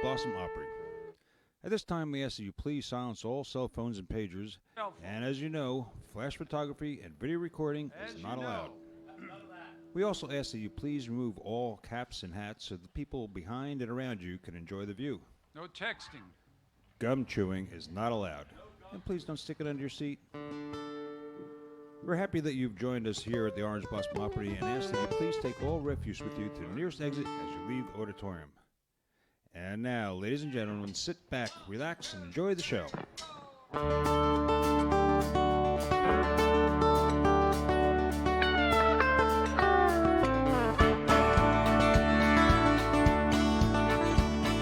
Blossom Opry. At this time, we ask that you please silence all cell phones and pagers, and as you know, flash photography and video recording is not allowed. We also ask that you please remove all caps and hats so the people behind and around you can enjoy the view. No texting. Gum chewing is not allowed. And please don't stick it under your seat. We're happy that you've joined us here at the Orange Blossom Opry and ask that you please take all refuse with you to the nearest exit as you leave the auditorium. And now, ladies and gentlemen, sit back, relax, and enjoy the show.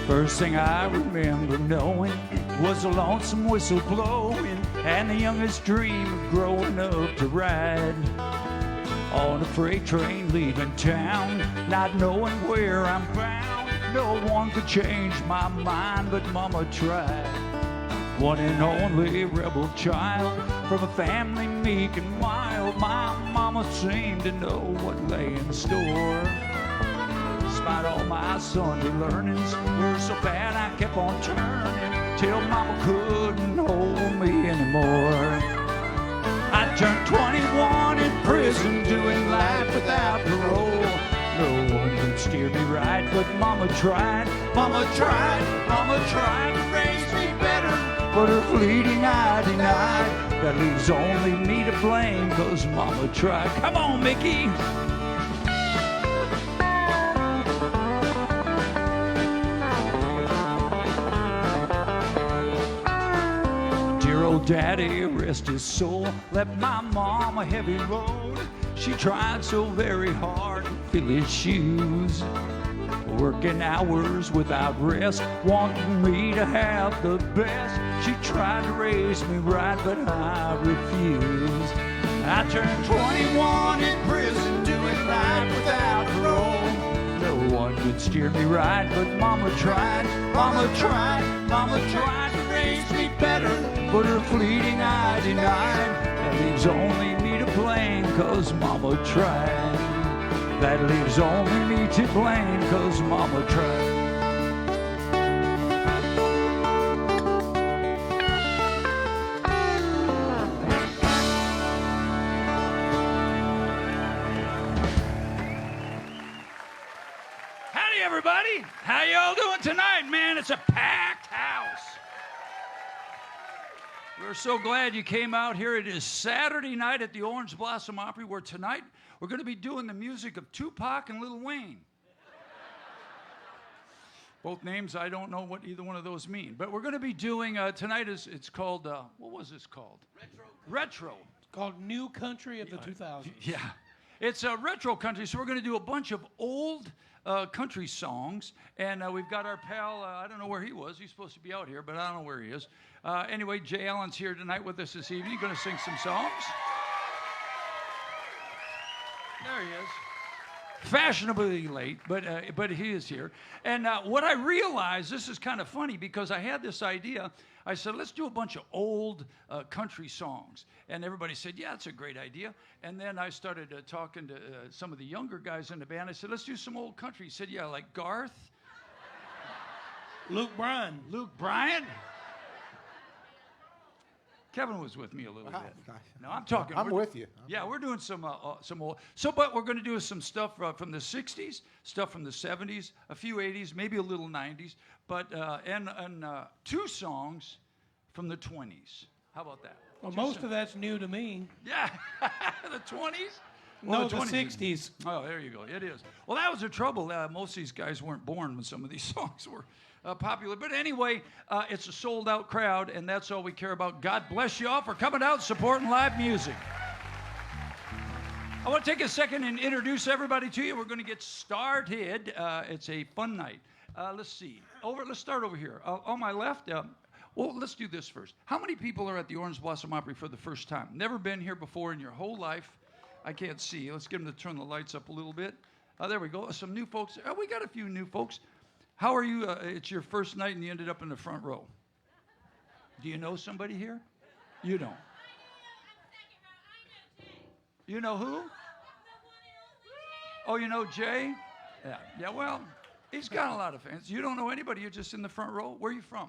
First thing I remember knowing was a lonesome whistle blowing and the youngest dream of growing up to ride on a freight train leaving town, not knowing where I'm bound. No one could change my mind, but Mama tried. One and only rebel child from a family meek and wild. My Mama seemed to know what lay in store. Despite all my Sunday learnings were so bad I kept on turning till Mama couldn't hold me anymore. I turned 21 in prison doing life without parole. No one could steer me right, but Mama tried. Mama tried to raise me better, but her fleeting eye denied. That leaves only me to blame, 'cause Mama tried. Come on, Mickey! Dear old Daddy, rest his soul, left my mom a heavy load. She tried so very hard to fill his shoes, working hours without rest, wanting me to have the best. She tried to raise me right, but I refused. I turned 21 in prison, doing life without parole. No one could steer me right, but Mama tried. Mama tried to raise me better, but her fleeting eye denied. That leaves only me to blame, 'cause Mama tried. That leaves only me to blame, 'cause Mama tried. Howdy, everybody. How y'all doing tonight, man? It's a packed house. We're so glad you came out here. It is Saturday night at the Orange Blossom Opry, where tonight we're going to be doing the music of Tupac and Lil Wayne. Both names, I don't know what either one of those mean. But we're going to be doing, tonight it's called, what was this called? Retro. It's called New Country of the 2000s. Yeah. It's a retro country, so we're going to do a bunch of old country songs. And we've got our pal, I don't know where he was. He's supposed to be out here, but I don't know where he is. Anyway, Jay Allen's here tonight with us this evening. He's going to sing some songs. There he is. Fashionably late, but he is here. And what I realized, this is kind of funny, because I had this idea. I said, let's do a bunch of old country songs. And everybody said, yeah, that's a great idea. And then I started talking to some of the younger guys in the band. I said, let's do some old country. He said, yeah, like Garth. Luke Bryan. Luke Bryan. Kevin was with me a little bit. No, I'm talking. I'm with you. Yeah, we're doing some old. So, but we're going to do some stuff from the '60s, stuff from the '70s, a few '80s, maybe a little '90s, but and two songs from the '20s. How about that? Well, most of that's new to me. Yeah, the '20s. No, Well, the 60s. Oh, there you go. It is. Well, that was the trouble. Most of these guys weren't born when some of these songs were popular. But anyway, it's a sold-out crowd, and that's all we care about. God bless you all for coming out and supporting live music. I want to take a second and introduce everybody to you. We're going to get started. It's a fun night. Let's see. Let's start over here. On my left, well, let's do this first. How many people are at the Orange Blossom Opry for the first time? Never been here before in your whole life? I can't see. Let's get them to turn the lights up a little bit. There we go. Some new folks. We got a few new folks. How are you? It's your first night and you ended up in the front row. Do you know somebody here? You don't. You know who? Oh, you know Jay? Yeah. Yeah, well, He's got a lot of fans. You don't know anybody. You're just in the front row. Where are you from?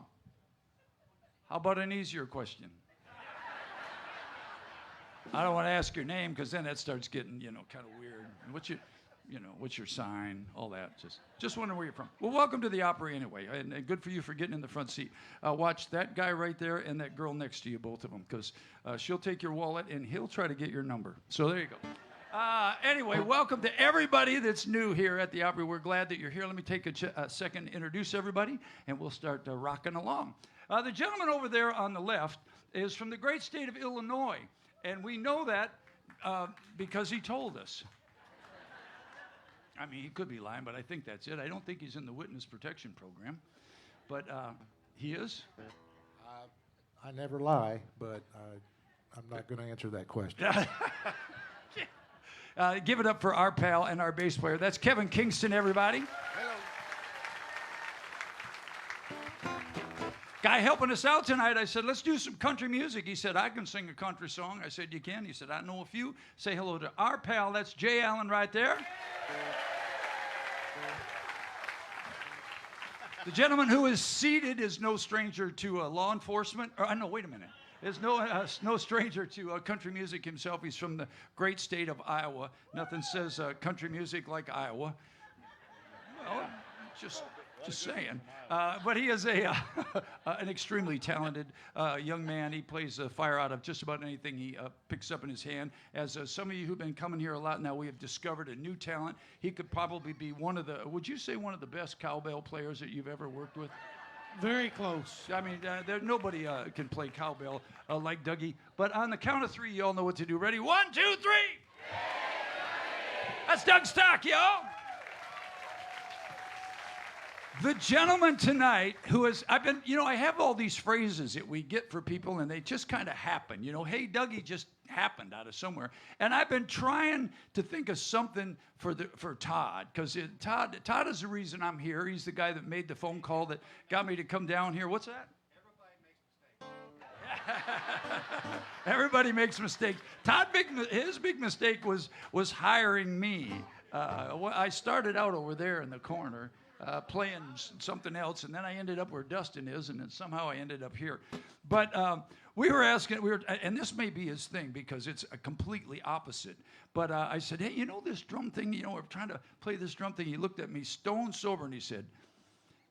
How about an easier question? I don't want to ask your name because then that starts getting, kind of weird. What's your sign? All that. Just wondering where you're from. Well, welcome to the Opry anyway, and good for you for getting in the front seat. Watch that guy right there and that girl next to you, both of them, because she'll take your wallet and he'll try to get your number. So there you go. Anyway, welcome to everybody that's new here at the Opry. We're glad that you're here. Let me take a second to introduce everybody, and we'll start rocking along. The gentleman over there on the left is from the great state of Illinois, and we know that because he told us. I mean, he could be lying, but I think that's it. I don't think he's in the witness protection program, but he is. I never lie, but I'm not going to answer that question. Give it up for our pal and our bass player. That's Kevin Kingston, everybody. Guy helping us out tonight, I said, let's do some country music. He said, I can sing a country song. I said, you can? He said, I know a few. Say hello to our pal. That's Jay Allen right there. The gentleman who is seated is no stranger to law enforcement. No, wait a minute. Is no stranger to country music himself. He's from the great state of Iowa. Nothing says country music like Iowa. Well, just saying. But he is an extremely talented young man. He plays fire out of just about anything he picks up in his hand. As some of you who've been coming here a lot now, we have discovered a new talent. He could probably be would you say one of the best cowbell players that you've ever worked with? Very close. I mean, nobody can play cowbell like Dougie. But on the count of three, you all know what to do. Ready? 1, 2, 3. That's Doug Stock, y'all. The gentleman tonight who is, I have all these phrases that we get for people and they just kind of happen. Hey, Dougie just happened out of somewhere. And I've been trying to think of something for Todd, because Todd is the reason I'm here. He's the guy that made the phone call that got me to come down here. What's that? Everybody makes mistakes. His big mistake was hiring me. I started out over there in the corner. Playing something else, and then I ended up where Dustin is, and then somehow I ended up here. But we were asking, and this may be his thing because it's a completely opposite. But I said, hey, this drum thing, we're trying to play this drum thing. He looked at me stone sober, and he said,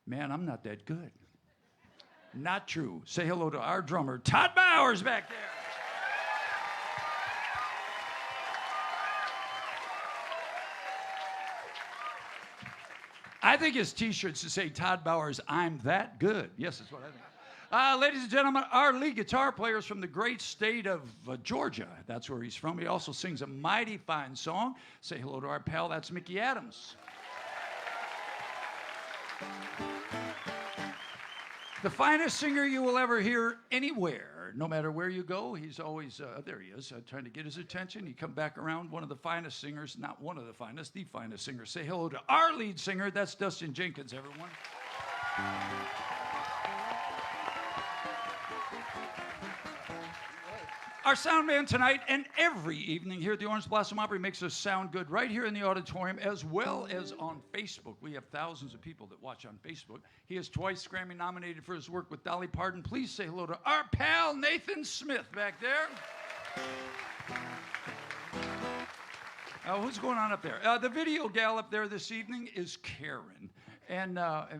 man, I'm not that good. Not true. Say hello to our drummer, Todd Bowers, back there. I think his T-shirt should say, Todd Bowers, I'm that good. Yes, that's what I think. Ladies and gentlemen, our lead guitar player is from the great state of Georgia. That's where he's from. He also sings a mighty fine song. Say hello to our pal. That's Mickey Adams. The finest singer you will ever hear anywhere, no matter where you go. He's always, there he is, trying to get his attention. He come back around, one of the finest singers, not one of the finest singer. Say hello to our lead singer. That's Dustin Jenkins, everyone. Our sound man tonight and every evening here at the Orange Blossom Opry makes us sound good right here in the auditorium as well as on Facebook. We have thousands of people that watch on Facebook. He is twice Grammy nominated for his work with Dolly Parton. Please say hello to our pal Nathan Smith back there. Who's going on up there? The video gal up there this evening is Karen. And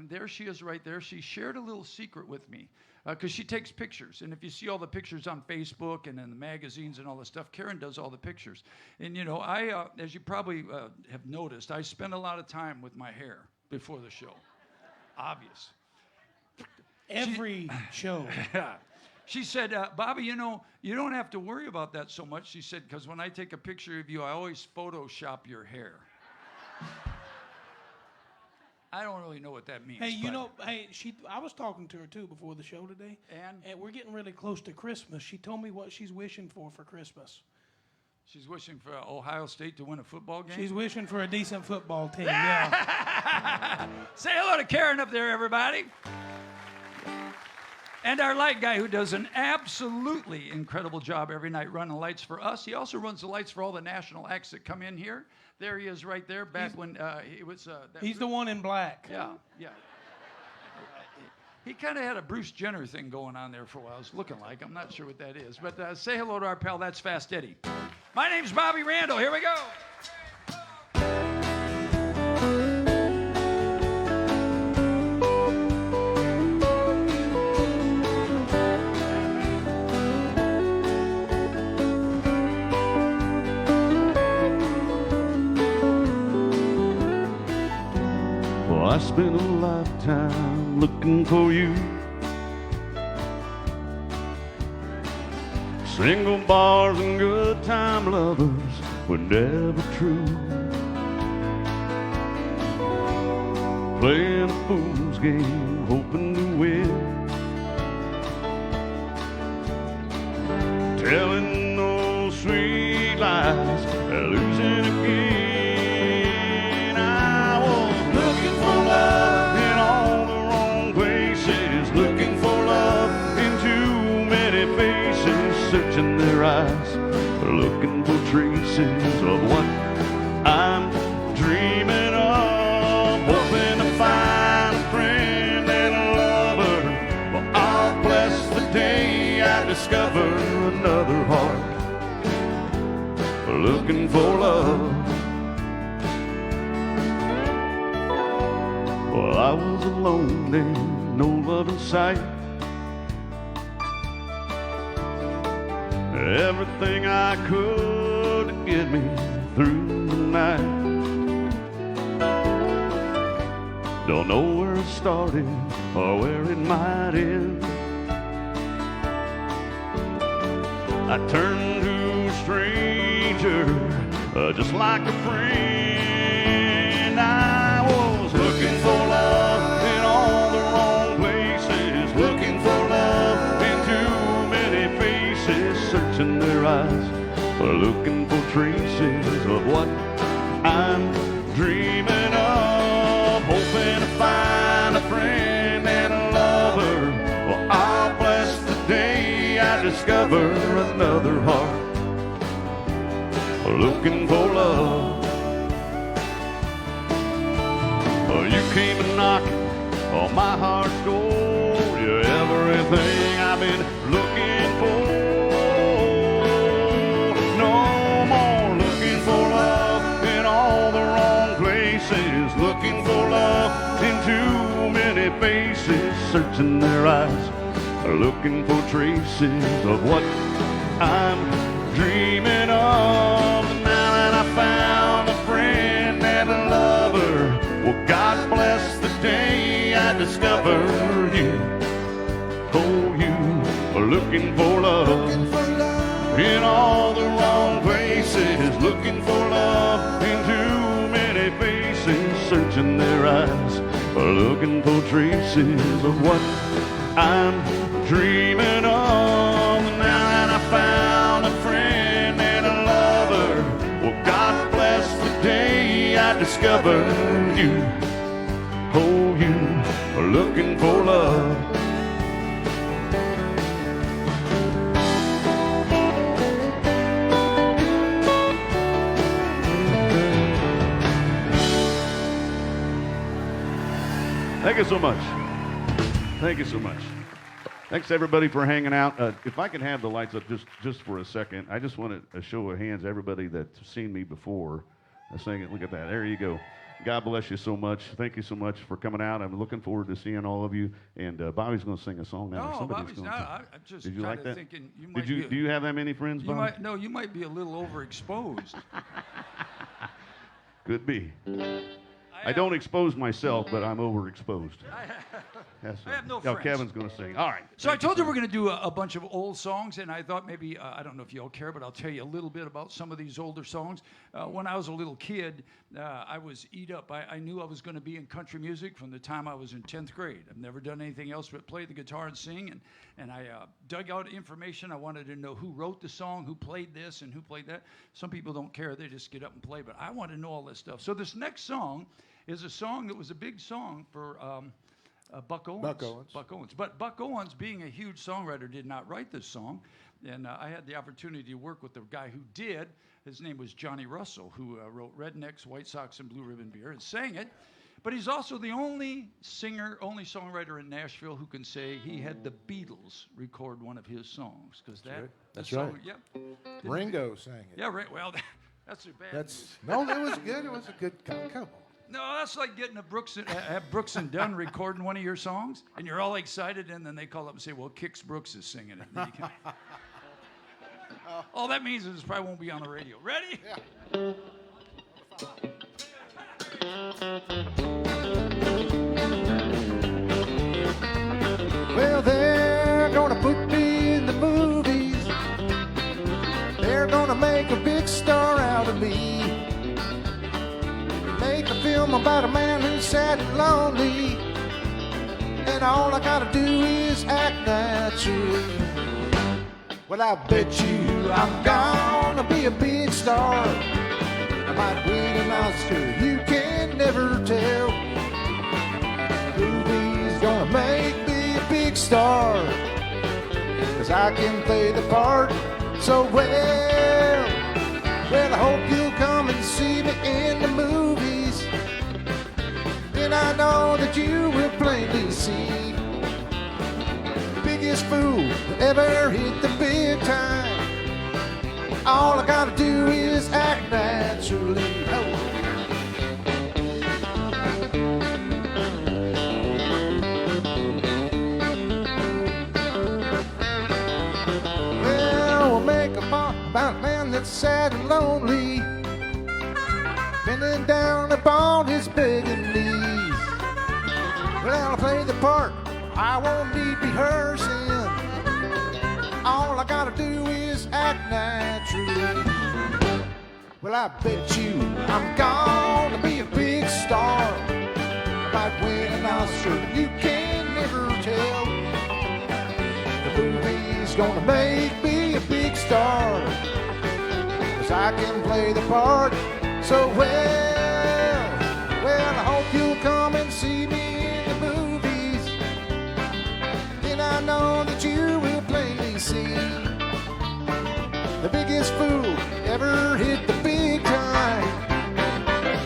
there she is right there. She shared a little secret with me. Because she takes pictures. And if you see all the pictures on Facebook and in the magazines and all the stuff, Karen does all the pictures. And, I, as you probably have noticed, I spend a lot of time with my hair before the show. Obvious. Every show. She said, Bobby, you don't have to worry about that so much. She said, because when I take a picture of you, I always Photoshop your hair. I don't really know what that means. Hey, I was talking to her too before the show today, and we're getting really close to Christmas. She told me what she's wishing for Christmas. She's wishing for Ohio State to win a football game? She's wishing for a decent football team, yeah. Say hello to Karen up there, everybody. And our light guy who does an absolutely incredible job every night running lights for us. He also runs the lights for all the national acts that come in here. There he is right there, back when he was... He's the one in black. Yeah, yeah. He kind of had a Bruce Jenner thing going on there for a while. It's looking like. I'm not sure what that is. But say hello to our pal, That's Fast Eddie. My name's Bobby Randall. Here we go. I spent a lifetime looking for you. Single bars and good time lovers were never true. Playing a fool's game, hoping to win. Telling those sweet lies, and losing again. Searching their eyes, looking for traces of what I'm dreaming of. Hoping to find a friend and a lover. Well, I'll bless the day I discover another heart looking for love. Well, I was alone and no love in sight. Everything I could to get me through the night. Don't know where it started or where it might end. I turned to a stranger just like a friend. I was looking for love in all the wrong places, looking for love in too many faces. Searching their eyes, looking for traces of what I'm dreaming of. Hoping to find a friend and a lover. Well, I'll bless the day I discover another heart looking for love. Well, you came a knocking on my heart's door. You're everything I've been looking for. Looking for love in too many faces, searching their eyes, looking for traces of what I'm dreaming of. Now that I found a friend and a lover, well, God bless the day I discovered you. Oh, you are looking for love in all the wrong places, looking for love in too many faces, searching their eyes, looking for traces of what I'm dreaming of. Now that I found a friend and a lover, well, God bless the day I discovered you. Oh, you are looking for love. Thank you so much. Thank you so much. Thanks everybody for hanging out. If I can have the lights up just for a second, I just want a show of hands. Everybody that's seen me before, singing. Look at that. There you go. God bless you so much. Thank you so much for coming out. I'm looking forward to seeing all of you. And Bobby's going to sing a song now. No, Bobby's not. I'm just Did you like that? thinking you might Do you have that many friends, Bob? You might be a little overexposed. Could be. I don't expose myself, but I'm overexposed. I have no friends. Kevin's going to sing. All right. So I told you we're going to do a bunch of old songs, and I thought maybe, I don't know if you all care, but I'll tell you a little bit about some of these older songs. When I was a little kid, I was eat up. I knew I was going to be in country music from the time I was in 10th grade. I've never done anything else but play the guitar and sing, and I dug out information. I wanted to know who wrote the song, who played this, and who played that. Some people don't care. They just get up and play, but I want to know all this stuff. So this next song is a song that was a big song for Buck Owens. Buck Owens. Buck Owens. But Buck Owens, being a huge songwriter, did not write this song. And I had the opportunity to work with the guy who did. His name was Johnny Russell, who wrote Rednecks, White Sox, and Blue Ribbon Beer and sang it. But he's also the only singer, only songwriter in Nashville who can say he had the Beatles record one of his songs. Because That's right. Yep. Ringo sang it. Yeah, right. Well, that's too bad. No, it was good. It was a good come on. No, that's like getting a Brooks and Dunn recording one of your songs, and you're all excited, and then they call up and say, well, Kix Brooks is singing it. Then you can... All that means is it probably won't be on the radio. Ready? Yeah. Well, they're gonna put me in the movies. They're gonna make a big star out of me. Make a film about a man who's sad and lonely, and all I gotta do is act naturally. Well, I bet you I'm gonna be a big star. I might win an Oscar, you can never tell. The movie's gonna make me a big star, 'cause I can play the part so well. Well, I hope you'll come and see me in the movies. Then I know that you will plainly see the biggest fool that ever hit the big time. All I gotta do is act naturally. Oh. Well, we'll make a bar about a man that's sad and lonely, bending down upon his begging knees. Well, I'll play the part, I won't need rehearsing. All I gotta do is act naturally. Well, I bet you I'm gonna be a big star. Might win an Oscar, you can never tell. The movie's gonna make me a big star, 'cause I can play the part so well. Well, I hope you'll come and see me in the movies. Then I know that you will plainly see the biggest fool ever hit the big time.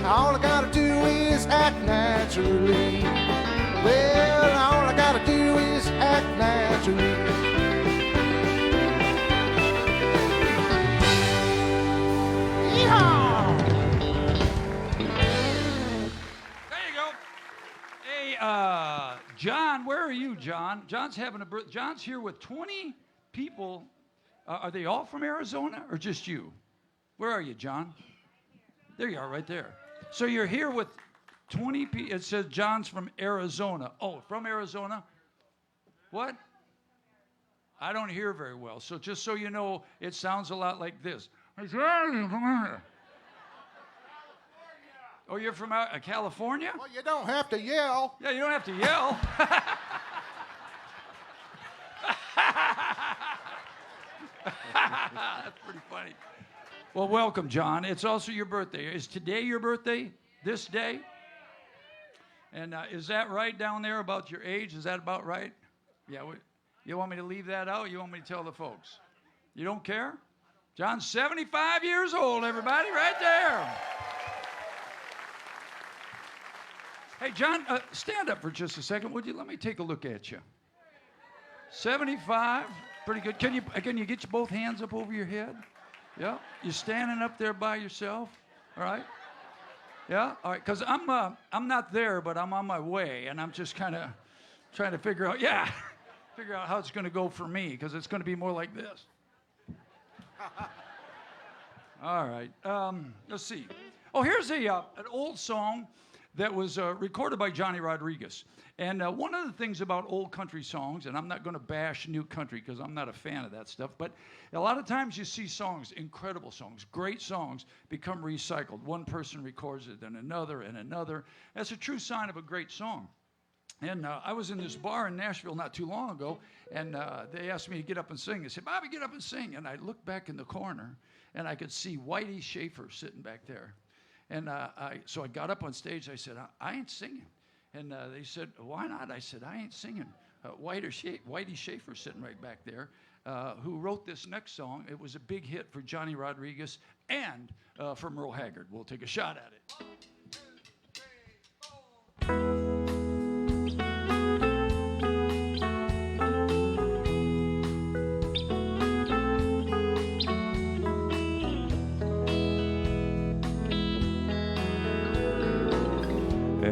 All I gotta do is act naturally. Well, all I gotta do is act naturally. Yeehaw! There you go. Hey, John, where are you, John? John's having a birthday. John's here with 20 people. Are they all from Arizona or just you? Where are you, John? There you are, right there. So you're here with 20 people. It says John's from Arizona. Oh, from Arizona? What? I don't hear very well. So just so you know, it sounds a lot like this. Oh, you're from California? Well, you don't have to yell. Yeah, you don't have to yell. That's pretty funny. Well, welcome, John. It's also your birthday. Is today your birthday? This day? And is that right down there about your age? Is that about right? Yeah. You want me to leave that out? You want me to tell the folks? You don't care? John's 75 years old, everybody, right there. Hey, John, stand up for just a second, would you? Let me take a look at you. 75, pretty good. Can you get your both hands up over your head? Yeah. You're standing up there by yourself, all right? Yeah, all right. Because I'm not there, but I'm on my way, and I'm just kind of trying to figure out how it's going to go for me, because it's going to be more like this. All right. Let's see. Oh, here's an old song that was recorded by Johnny Rodriguez. And one of the things about old country songs, and I'm not going to bash new country because I'm not a fan of that stuff, but a lot of times you see songs, incredible songs, great songs, become recycled. One person records it, and another, and another. That's a true sign of a great song. And I was in this bar in Nashville not too long ago, and they asked me to get up and sing. They said, Bobby, get up and sing. And I looked back in the corner, and I could see Whitey Schaefer sitting back there. And so I got up on stage. I said, I ain't singing. And they said, why not? I said, I ain't singing. Whitey Schaefer sitting right back there, who wrote this next song. It was a big hit for Johnny Rodriguez and for Merle Haggard. We'll take a shot at it.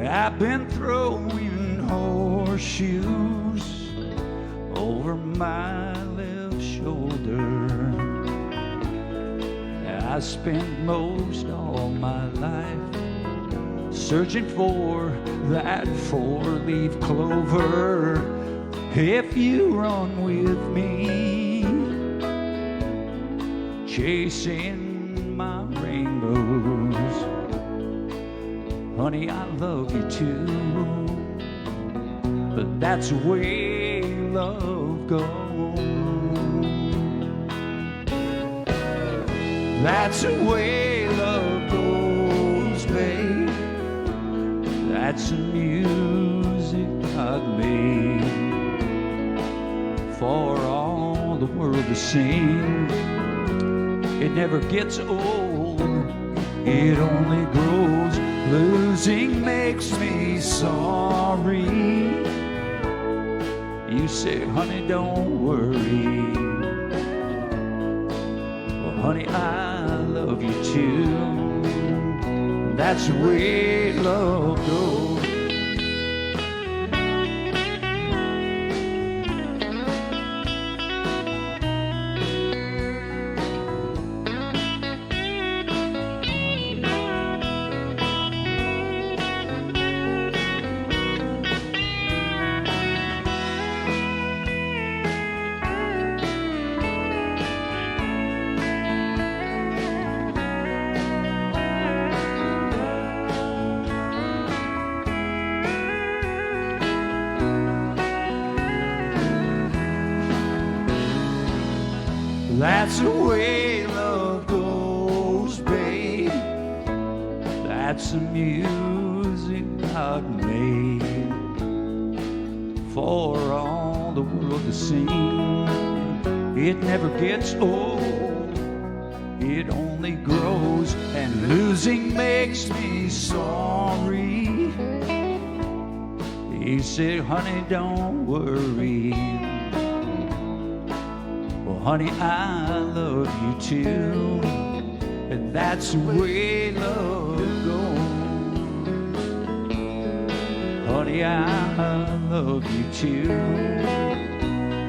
I've been throwing horseshoes over my left shoulder. I spent most all my life searching for that four-leaf clover. If you run with me, chasing my rainbows, honey, I love you too. But that's the way love goes. That's the way love goes, babe. That's the music God made for all the world to sing. It never gets old, it only grows. Losing makes me sorry. You say, honey, don't worry. Well, honey, I love you too. That's the way love goes. That's the way love goes, babe. That's the music God made for all the world to sing. It never gets old, it only grows. And losing makes me sorry. He said, honey, don't worry. Honey, I love you too, and that's the way love goes. Honey, I love you too,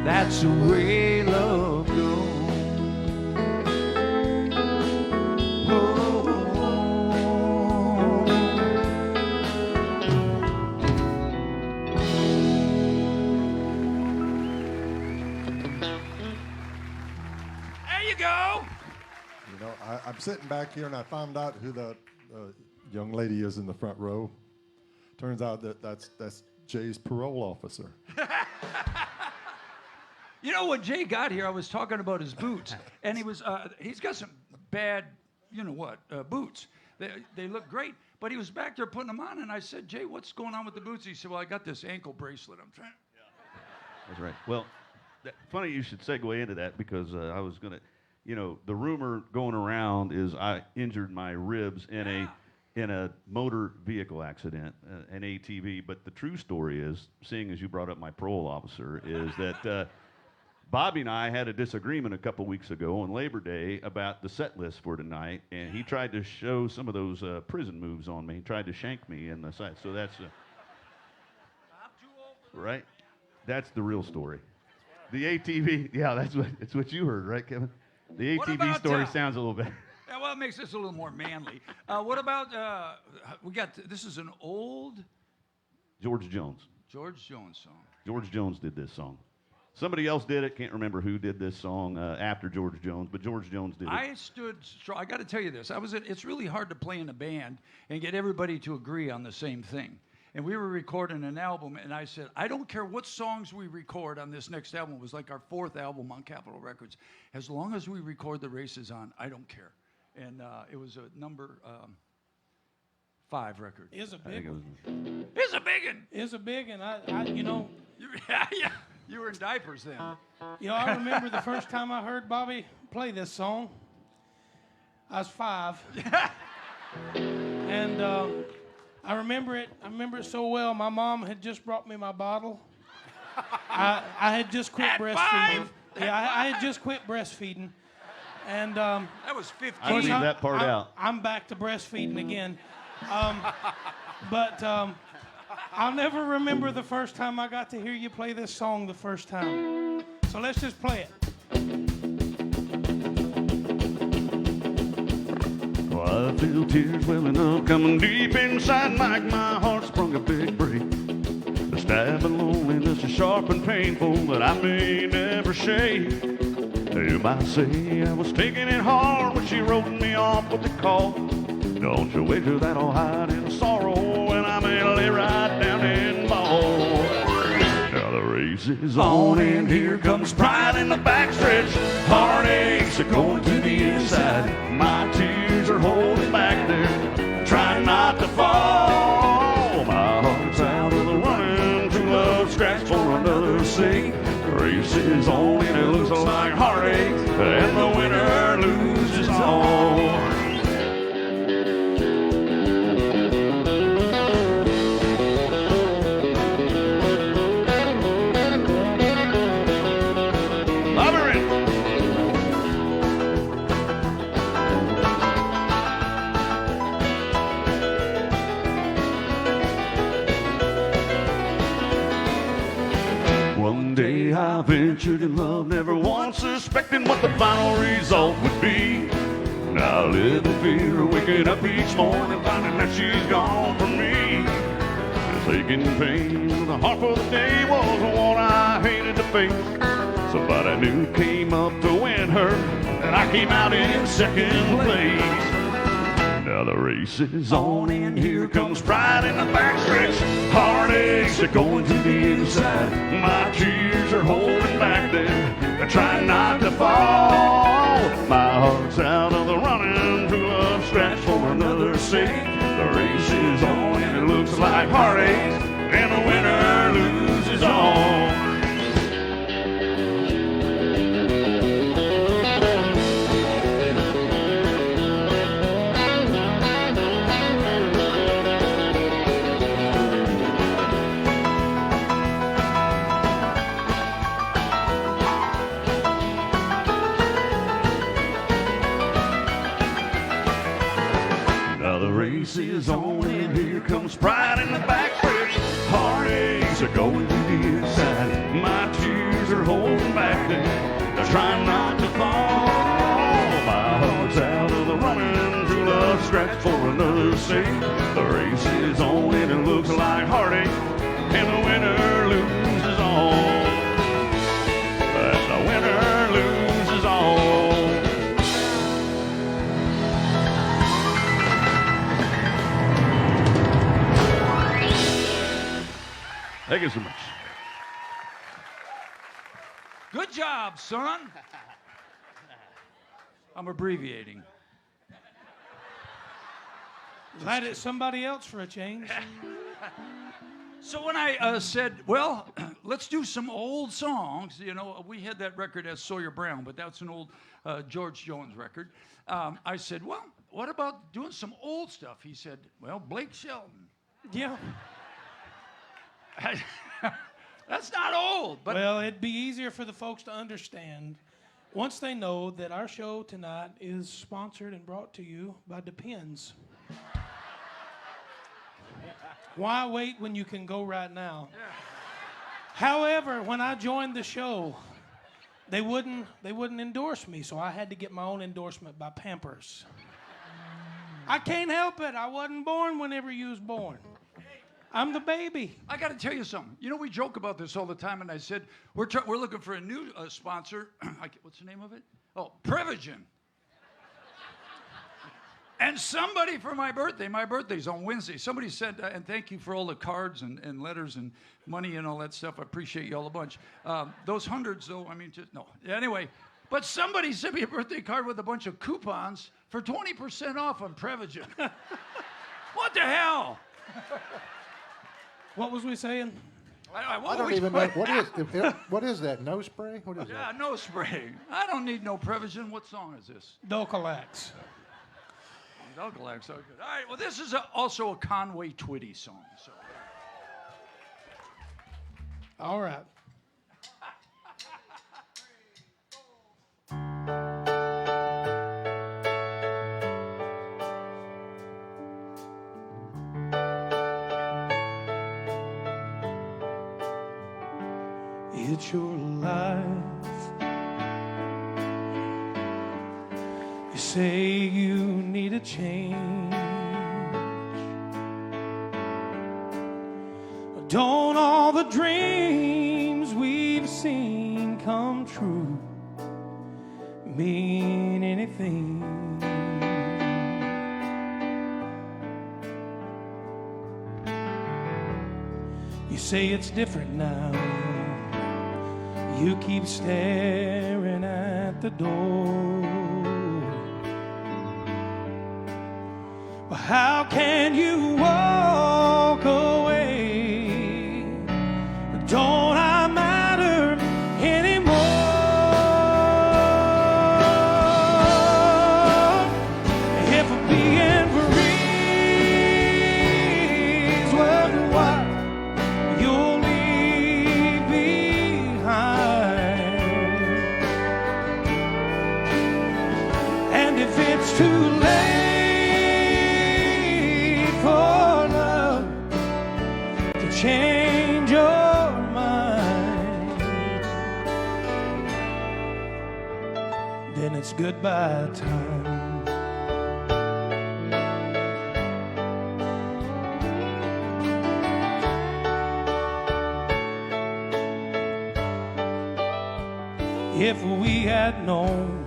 that's the way love goes. I'm sitting back here and I found out who the young lady is in the front row. Turns out that's Jay's parole officer. You know, when Jay got here, I was talking about his boots, and he's got some bad, boots. They look great, but he was back there putting them on, and I said, Jay, what's going on with the boots? He said, well, I got this ankle bracelet. I'm trying. Yeah. That's right. Well, funny you should segue into that because I was going to. The rumor going around is I injured my ribs in a motor vehicle accident, an ATV. But the true story is, seeing as you brought up my parole officer, is that Bobby and I had a disagreement a couple weeks ago on Labor Day about the set list for tonight, and he tried to show some of those prison moves on me. He tried to shank me in the side. So that's right. That's the real story. The ATV. Yeah, that's what you heard, right, Kevin? The ATV story sounds a little better. Yeah, well, it makes this a little more manly. What about, this is an old... George Jones song. George Jones did this song. Somebody else did it. Can't remember who did this song after George Jones, but George Jones did it. I stood strong. I got to tell you this. It's really hard to play in a band and get everybody to agree on the same thing. And we were recording an album, and I said, I don't care what songs we record on this next album. It was like our 4th album on Capitol Records. As long as we record the races on, I don't care. And it was a number 5 records. It's a big one. It's a big one. It's a big one. You know, Yeah. You were in diapers then. I remember the first time I heard Bobby play this song. I was 5. And I remember it. I remember it so well. My mom had just brought me my bottle. I had just quit At breastfeeding. 5? Yeah, I had just quit breastfeeding. And That was 15. I leave that part out. I'm back to breastfeeding again. But I'll never remember the first time I got to hear you play this song the first time. So let's just play it. Oh, I feel tears welling up, coming deep inside like my heart sprung a big break. The stab of loneliness is sharp and painful that I may never shake. You might say I was taking it hard when she wrote me off with the call. Don't you wager that I'll hide in sorrow when I may lay right down and bawl. Now the race is on and here comes pride in the backstretch. Heartaches are going to the inside. My tears are holding back there, trying not to fall. My heart's out of the running, true love scratch for another's sake. The race is on and it looks like heartache, and the winner loses all. One day I ventured in love, never once suspecting what the final result would be. Now I live in fear of waking up each morning, finding that she's gone from me. This aching pain, the heart for the day was the one I hated to face. Somebody new came up to win her, and I came out in second place. Now the race is on and here comes pride in the backstretch. Heartaches are going to the inside. My tears are holding back there, they're trying not to fall. My heart's out of the running, true love scratch for another's sake. The race is on and it looks like heartaches, and the winner loses all. Race is on and here comes pride in the backstretch. Heartaches are going to the inside. My tears are holding back there, they're trying not to fall. My heart's out of the running, true love scratch for another's sake. The race is on and it looks like heartache, and the winner loses all. And the winner loses all. Thank you so much. Good job, son. I'm abbreviating. Glad it's somebody else for a change. So when I said, well, let's do some old songs, we had that record as Sawyer Brown, but that's an old George Jones record. I said, well, what about doing some old stuff? He said, well, Blake Shelton. Yeah. That's not old. But Well, it'd be easier for the folks to understand once they know that our show tonight is sponsored and brought to you by Depends. Why wait when you can go right now? Yeah. However, when I joined the show, they wouldn't endorse me, so I had to get my own endorsement by Pampers. I can't help it. I wasn't born whenever you was born. I'm the baby. I got to tell you something. We joke about this all the time, and I said, we're looking for a new sponsor. What's the name of it? Oh, Prevagen. And somebody for my birthday's on Wednesday, somebody said, and thank you for all the cards and letters and money and all that stuff. I appreciate you all a bunch. Those hundreds, though, no. Anyway, but somebody sent me a birthday card with a bunch of coupons for 20% off on Prevagen. What the hell? What was we saying? I don't even know what is that? Nose spray? What is Yeah, that? no spray. I don't need no prevision. What song is this? Docalax. Alkalax, so good. All right, well, this is also a Conway Twitty song. So. All right. It's your life. You say you need a change. Don't all the dreams we've seen come true mean anything? You say it's different now. You keep staring at the door. Well, how can you walk away? Don't I matter anymore? If being free is worth what you'll leave behind, and if it's too late for love to change your mind, then it's goodbye time. If we had known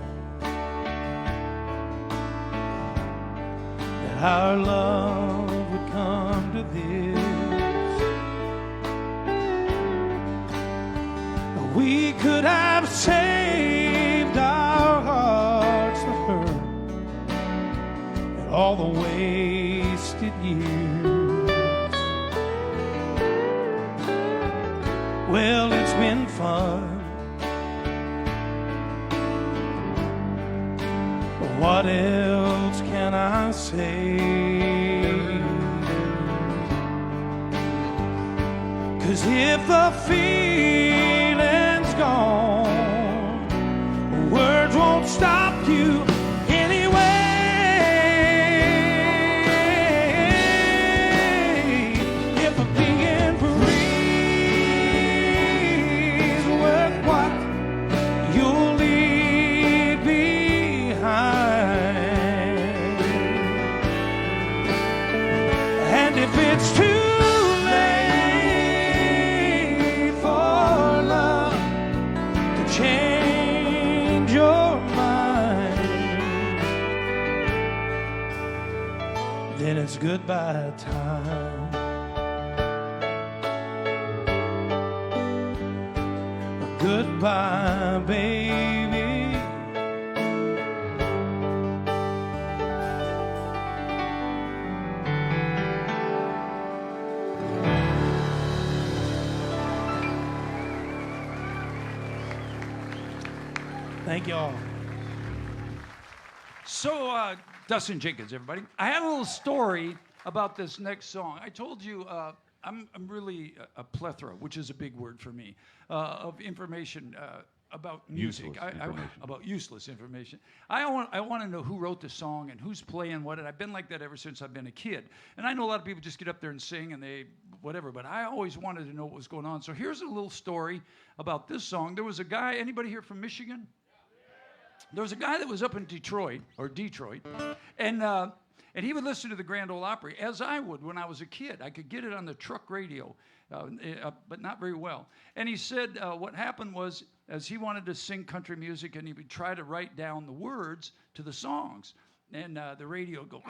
that our love would come to this, we could have saved our hearts the hurt and all the wasted years. Well, it's been fun. What else can I say? 'Cause if the feeling's gone, words won't stop you anyway. If being free is worth what you'll leave behind, and if it's too late for love to change your mind, then it's goodbye time. Goodbye, baby. Thank y'all. So, Dustin Jenkins, everybody. I had a little story about this next song. I told you I'm really a plethora, which is a big word for me, of information about music. Useless information. About useless information. I want to know who wrote the song and who's playing what, and I've been like that ever since I've been a kid. And I know a lot of people just get up there and sing and they whatever, but I always wanted to know what was going on. So here's a little story about this song. There was a guy, anybody here from Michigan? There was a guy that was up in Detroit, and he would listen to the Grand Ole Opry, as I would when I was a kid. I could get it on the truck radio, but not very well. And he said what happened was, as he wanted to sing country music, and he would try to write down the words to the songs, and the radio would go,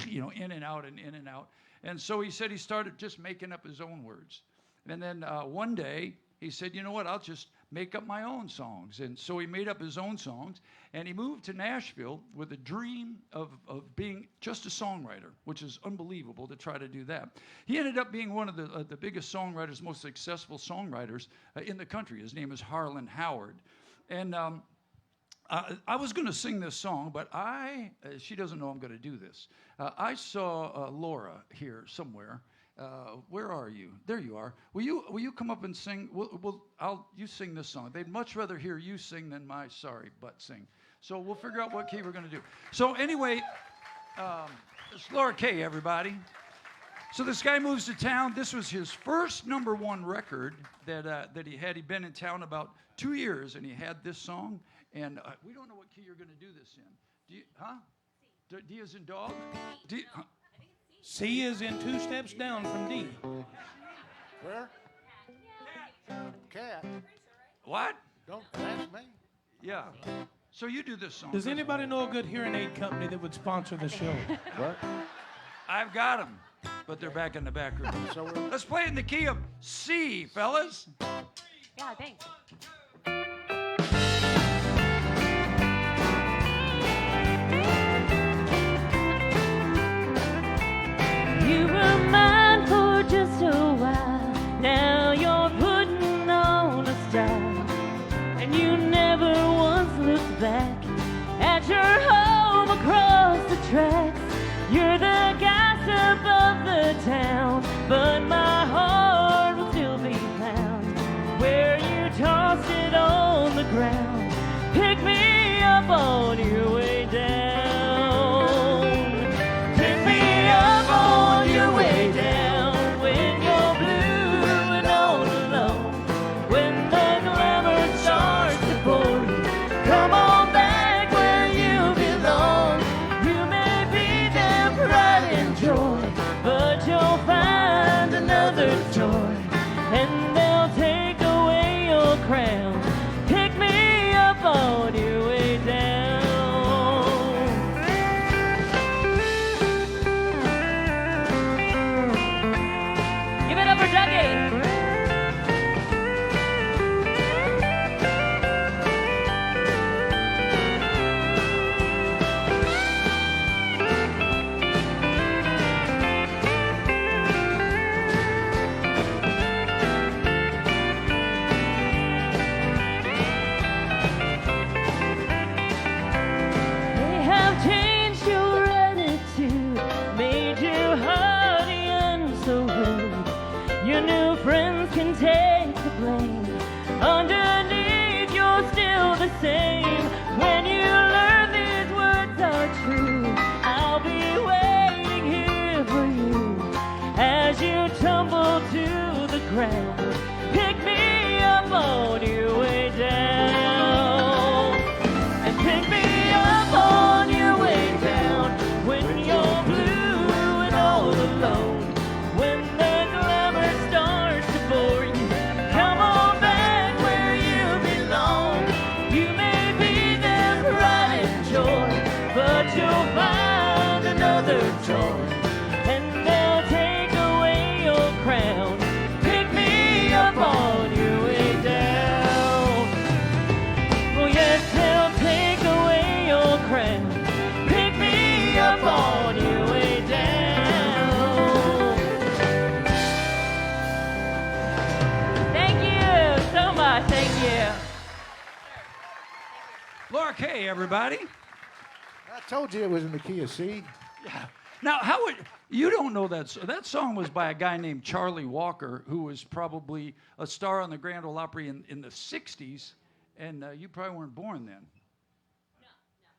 in and out and in and out. And so he said he started just making up his own words. And then one day, he said, you know what, I'll just make up my own songs. And so he made up his own songs, and he moved to Nashville with a dream of being just a songwriter, which is unbelievable to try to do that. He ended up being one of the biggest songwriters, most successful songwriters in the country. His name is Harlan Howard. And I was going to sing this song, but she doesn't know I'm going to do this. I saw Laura here somewhere. Where are you? There you are. Will you come up and sing? You sing this song. They'd much rather hear you sing than my sorry butt sing. So we'll figure out what key we're going to do. So anyway, it's Laura Kay, everybody. So this guy moves to town. This was his first #1 record that he had. He'd been in town about 2 years, and he had this song. And we don't know what key you're going to do this in. Do you, huh? D as in dog? D, huh? C is in 2 steps down from D. Where? Cat. What? Don't ask me. Yeah. So you do this song. Does anybody know a good hearing aid company that would sponsor the show? What? I've got them, but they're back in the back room. So Let's play it in the key of C, fellas. Yeah, thanks. You were mine for just a while. Now you're putting on a style, and you never once looked back at your home across the tracks. You're the gossip of the town, but my heart will still be found where you tossed it on the ground. Pick me up on your way down. Pick me up on your way down when you're blue and all alone. When the glamour starts to pour you, come on back where you belong. You may be their pride and joy, but you'll find another toy, and they'll take away your crown. Pick me up on your way down. Give it up for Dougie. They have changed your attitude, made you haughty and so rude. Your new friends can take the blame. Underneath, you're still the same. When you learn these words are true, I'll be waiting here for you as you tumble to the ground. Pick me up on your way down. And pick me up on your way down when you're blue and all alone. When the glamour starts to bore you, come on back where you belong. You may be their pride and joy, but you'll find another toy, and they'll take away your crown. Pick me up on your way down. Oh yes, they'll take away your crown. Pick me up on your way down. Thank you so much. Thank you. Laura Kay, everybody. I told you it was in the key of C. Yeah. Now, how would you don't know that that song was by a guy named Charlie Walker, who was probably a star on the Grand Ole Opry in the '60s, and you probably weren't born then.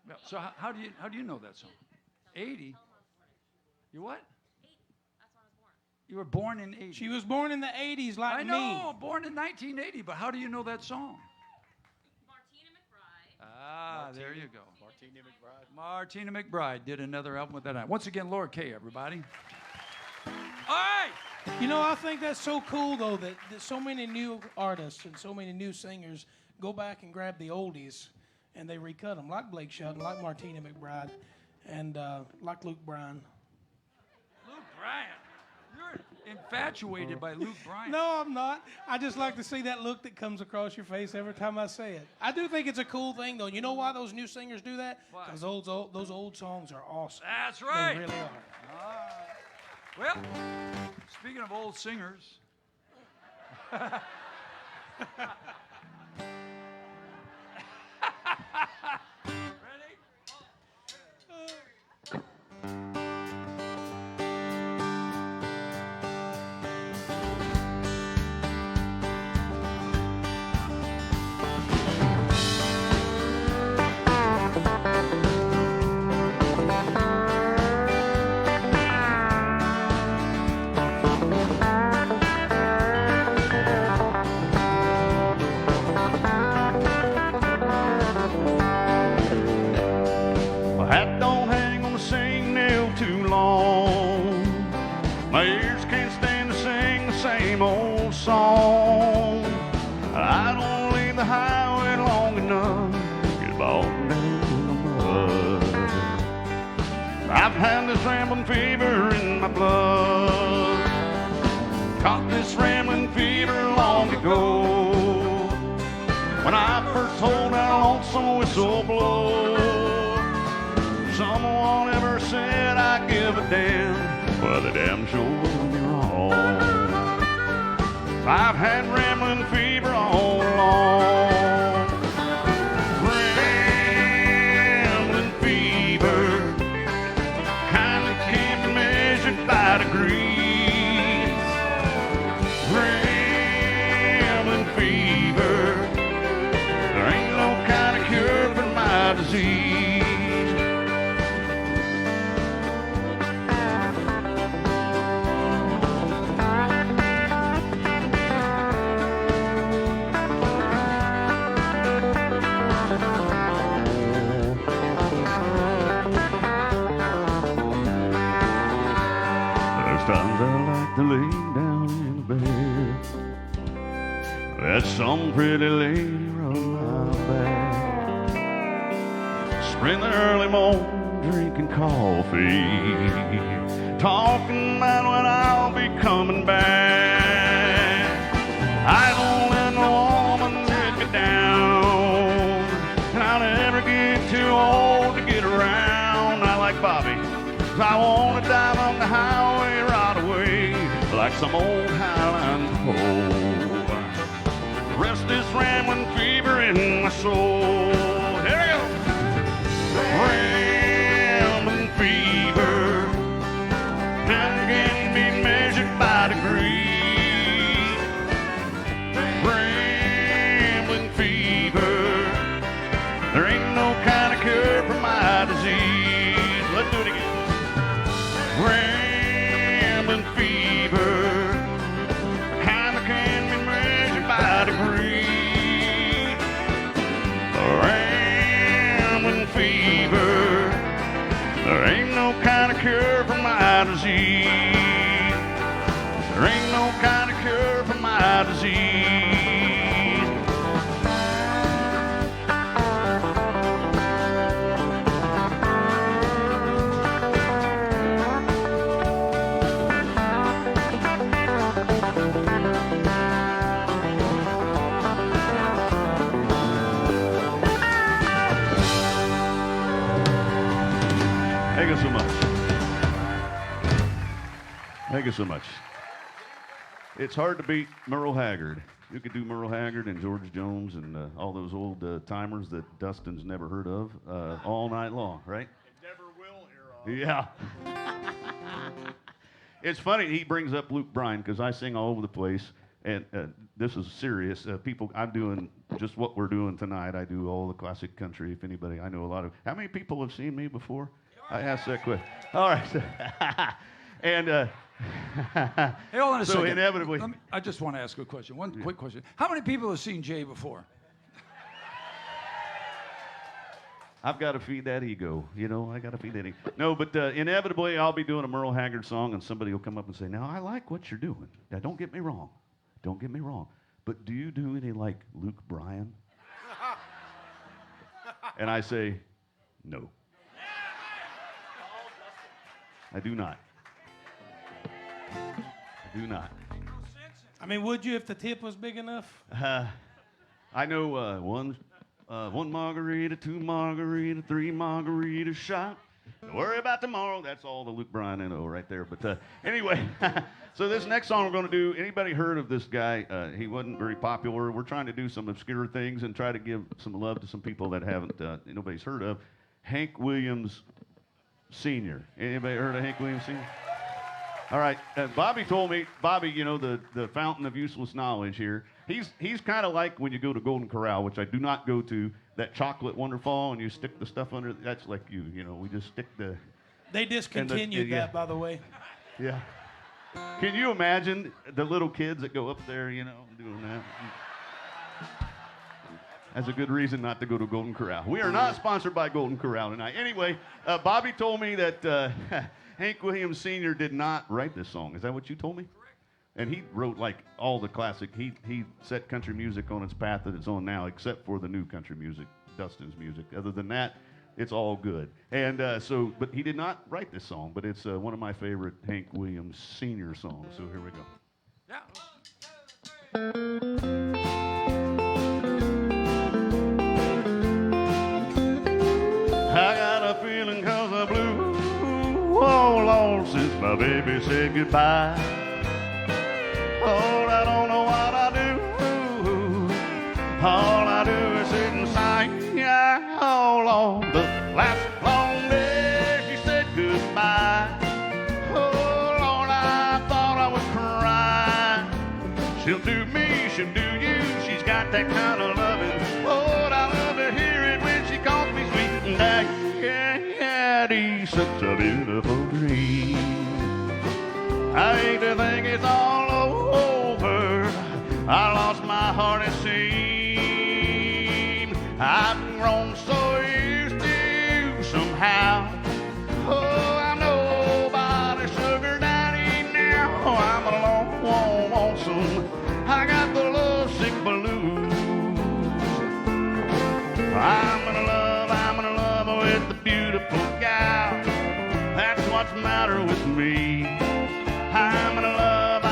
No. So how do you know that song? 80. You what? You were born in 80. She was born in the 80s like I me. know, born in 1980, but how do you know that song? Martina McBride. Ah, there you go. Martina McBride did another album with that night. Once again, Laura Kay, everybody. All right. You know, I think that's so cool, though, that so many new artists and so many new singers go back and grab the oldies and they recut them, like Blake Shelton, like Martina McBride, and like Luke Bryan. Luke Bryan. infatuated by Luke Bryan. No, I'm not. I just like to see that look that comes across your face every time I say it. I do think it's a cool thing, though. You know why those new singers do that? Why? Because those old songs are awesome. That's right. They really are. Well, speaking of old singers. Ready? My hat don't hang on the same nail too long. My ears can't stand to sing the same old song. I don't leave the highway long enough to get bogged down in the mud. I've had this rambling fever in my blood. Caught this rambling fever long ago, when I first told that lonesome whistle blow. Someone ever said I give a damn, well, they damn sure would be wrong. I've had rambling fever all along. Rambling fever, kind that can't be measured by degrees. Rambling fever, there ain't no kind of cure for my disease. There's times I like to lay down in bed, let some pretty lady rub my back. Spend the early morning drinking coffee, talking about when I'll be coming back. I don't let no woman let me down, and I'll never get too old to get around. I like Bobby, 'cause I wanna dive on the highway right away, like some old Highland pole. Rest this rambling fever in my soul. Here we go. Rambling fever, and can be measured by degrees. Rambling fever, there ain't no kind of cure for my disease. Let's do it again. Rambling fever, kind that can be measured by degrees. Rambling fever, there ain't no kind of cure for my disease. There ain't no kind of cure for my disease. Thank you so much. Thank you so much. It's hard to beat Merle Haggard. You could do Merle Haggard and George Jones and all those old timers that Dustin's never heard of all night long, right? Never will hear of. Yeah. It's funny he brings up Luke Bryan because I sing all over the place, and this is serious. People, I'm doing just what we're doing tonight. I do all the classic country. If anybody, I know a lot of. How many people have seen me before? I asked that question. All right. And Hey, hold on a so second. inevitably, I just want to ask a question. One quick question. How many people have seen Jay before? I've got to feed that ego. You know, I got to feed that ego. No, but inevitably, I'll be doing a Merle Haggard song, and somebody will come up and say, "Now, I like what you're doing. Now, don't get me wrong. Don't get me wrong. But do you do any like Luke Bryan?" And I say, "No. I do not." do not. I mean, would you if the tip was big enough? I know one margarita, two margarita, three margarita shot. Don't worry about tomorrow. That's all the Luke Bryan I know right there. But anyway, so this next song we're going to do, anybody heard of this guy? He wasn't very popular. We're trying to do some obscure things and try to give some love to some people that haven't, nobody's heard of. Hank Williams Sr. Anybody heard of Hank Williams Sr.? All right, Bobby told me, Bobby, you know, the fountain of useless knowledge here. He's kind of like when you go to Golden Corral, which I do not go to, that chocolate wonderfall, and you stick the stuff under. That's like you know. We just stick the. They discontinued that, by the way. Yeah. Can you imagine the little kids that go up there, you know, doing that? That's a good reason not to go to Golden Corral. We are not sponsored by Golden Corral tonight. Anyway, Bobby told me that Hank Williams Sr. did not write this song. Is that what you told me? And he wrote like all the classic. He set country music on its path that it's on now, except for the new country music, Dustin's music. Other than that, it's all good. And but he did not write this song, but it's one of my favorite Hank Williams Sr. songs. So here we go. Yeah. I got a feeling 'cause the blue, oh Lord, since my baby said goodbye. Oh, I don't know what I do. All I do is sit and sigh. Yeah, oh Lord, the last long day she said goodbye. Oh Lord, I thought I would cry. She'll do me, she'll do you. She's got that kind of loving. Oh, I love to hear it when she calls me sweet and daddy. Such a beautiful dream. I hate to think it's all over. I lost my heart, it seemed. I've grown so used to you somehow. Oh, I'm nobody's sugar daddy now. I'm alone, lonesome. I got the lovesick blues. I'm in love with the beautiful gal. That's what's the matter with me. I'm in love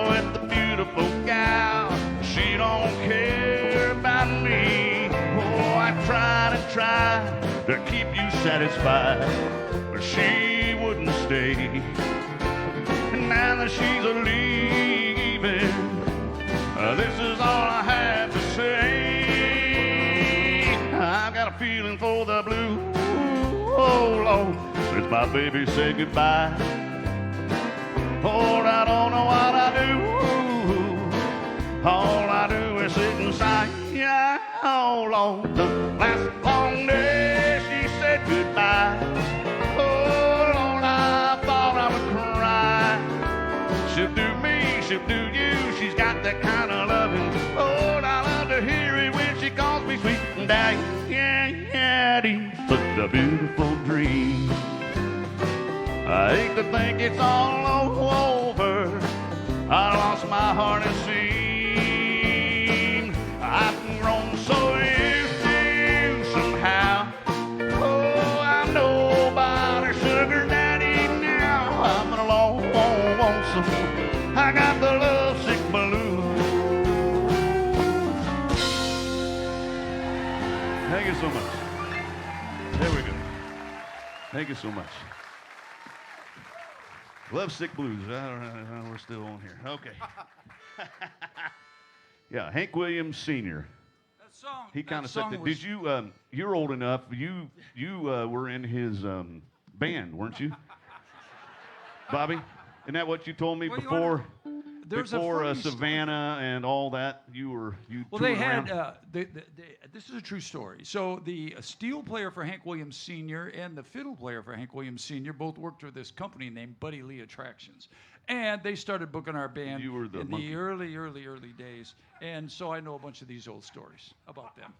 with the beautiful gal. She don't care about me. Oh, I tried and tried to keep you satisfied, but she wouldn't stay. And now that she's a-leaving, this is all I have to say. I've got a feeling for the blue, oh Lord, since my baby said goodbye. Oh, I don't know what I do. All I do is sit and sigh. Yeah, oh Lord, the last long day she said goodbye. Oh Lord, I thought I would cry. She'll do me, she'll do you. She's got that kind of loving. Oh, I love to hear it when she calls me sweet and daddy. Such a beautiful dream. I hate to think it's all over. I lost my heart, it seemed. I've grown so used to you somehow. Oh, I'm nobody's sugar daddy now. I'm alone, lonesome. I got the lovesick blues. Thank you so much. There we go. Thank you so much. Lovesick Blues. We're still on here. Okay. Yeah, Hank Williams Sr. That song. He kind of that set song the. was- Did you? You're old enough. You were in his band, weren't you, Bobby? Isn't that what you told me Well, you before? There's a Before funny story. Savannah and all that, you Well, toured they had. around? This is a true story. So the steel player for Hank Williams Sr. and the fiddle player for Hank Williams Sr. both worked for this company named Buddy Lee Attractions, and they started booking our band You were the in monkey. the early days. And so I know a bunch of these old stories about them.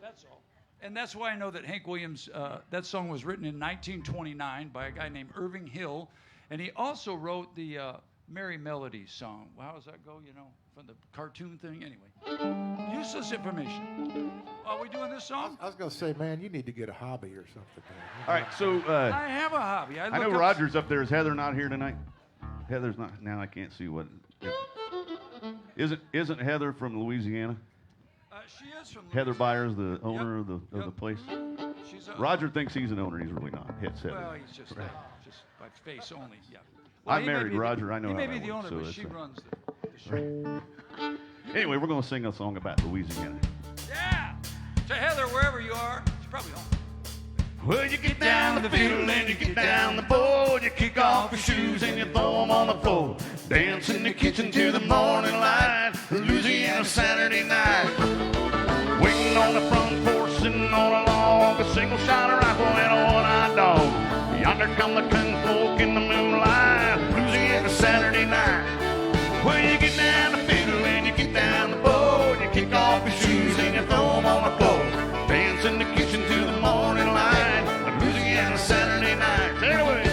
That's all. And that's why I know that Hank Williams. That song was written in 1929 by a guy named Irving Hill, and he also wrote the Merry Melodies song. Well, how does that go? You know, from the cartoon thing. Anyway, useless information. Are we doing this song? I was going to say, man, you need to get a hobby or something, man. All right, so I have a hobby. I look know up- Roger's up there. Is Heather not here tonight? Heather's not. Now I can't see what. Isn't Heather from Louisiana? She is from Heather Byers, the owner of the Yep. place. She's Roger thinks he's an owner. He's really not. It's Heather. Well, he's just by face only. Yeah. I he may married be Roger. I know He how may that be the works, owner, so but that's she a- runs the show. Anyway, we're going to sing a song about Louisiana. Yeah. To Heather, wherever you are, she's probably home. Well, you get down the fiddle and you get down the board. You kick off your shoes and you throw them on the floor. Dance in the kitchen till the morning light. Louisiana Saturday night. Waiting on the front porch, sitting on a log. A single shot of rifle and a one-eyed dog. Yonder come the country folk in the moonlight. Louisiana Saturday night. Well, you get down the fiddle and you get down the board. You kick off your shoes and you throw them on the floor. Dance in the kitchen till the morning light. Louisiana Saturday night. Take it away.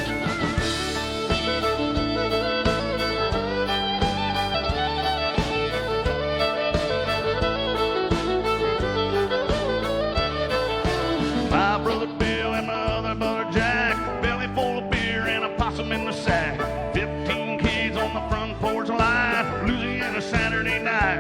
My brother Bill and my other brother Jack, belly full of beer and a possum in the sack. 15 kids on the front porch line. Louisiana Saturday night.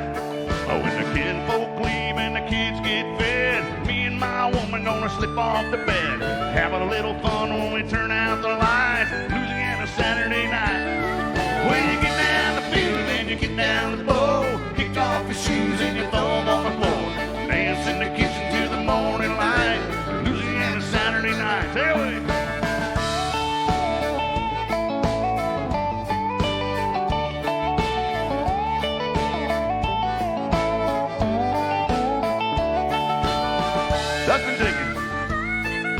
Oh, when the kid folk leave and the kids get fed, me and my woman gonna slip off the bed. Having a little fun when we turn out the lights. Louisiana Saturday night. When you get down the field and you get down the bowl, kick off your shoes and you throw them on the floor. Dance in the kitchen till the morning light. Louisiana Saturday night. Take it away. Duck and chicken.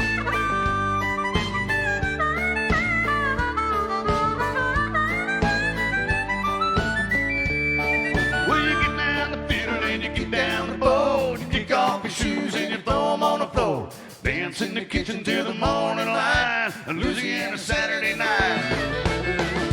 Well, you get down the fiddle and you get down the board. You kick off your shoes and you throw them on the floor. Dance in the kitchen till the morning light. Louisiana Saturday night.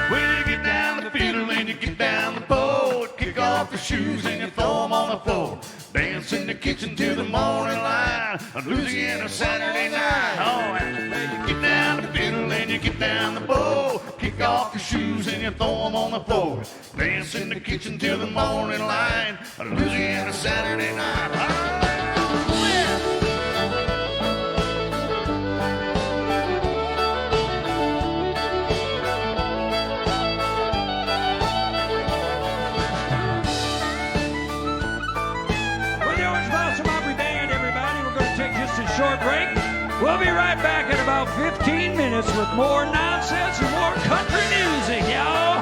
Well, you get down the fiddle and you get down the board. Kick off your shoes and you throw them on the floor. Dance in the kitchen till the morning light. Louisiana Saturday night. Oh, and you get down the fiddle and you get down the board. Kick off your shoes and you throw them on the floor. Dance in the kitchen till the morning light. Louisiana Saturday night. Oh, yeah. We're the Orange Blossom Opry Band, everybody. We're going to take just a short break. We'll be right back in about 15 minutes with more nonsense and more country music, y'all.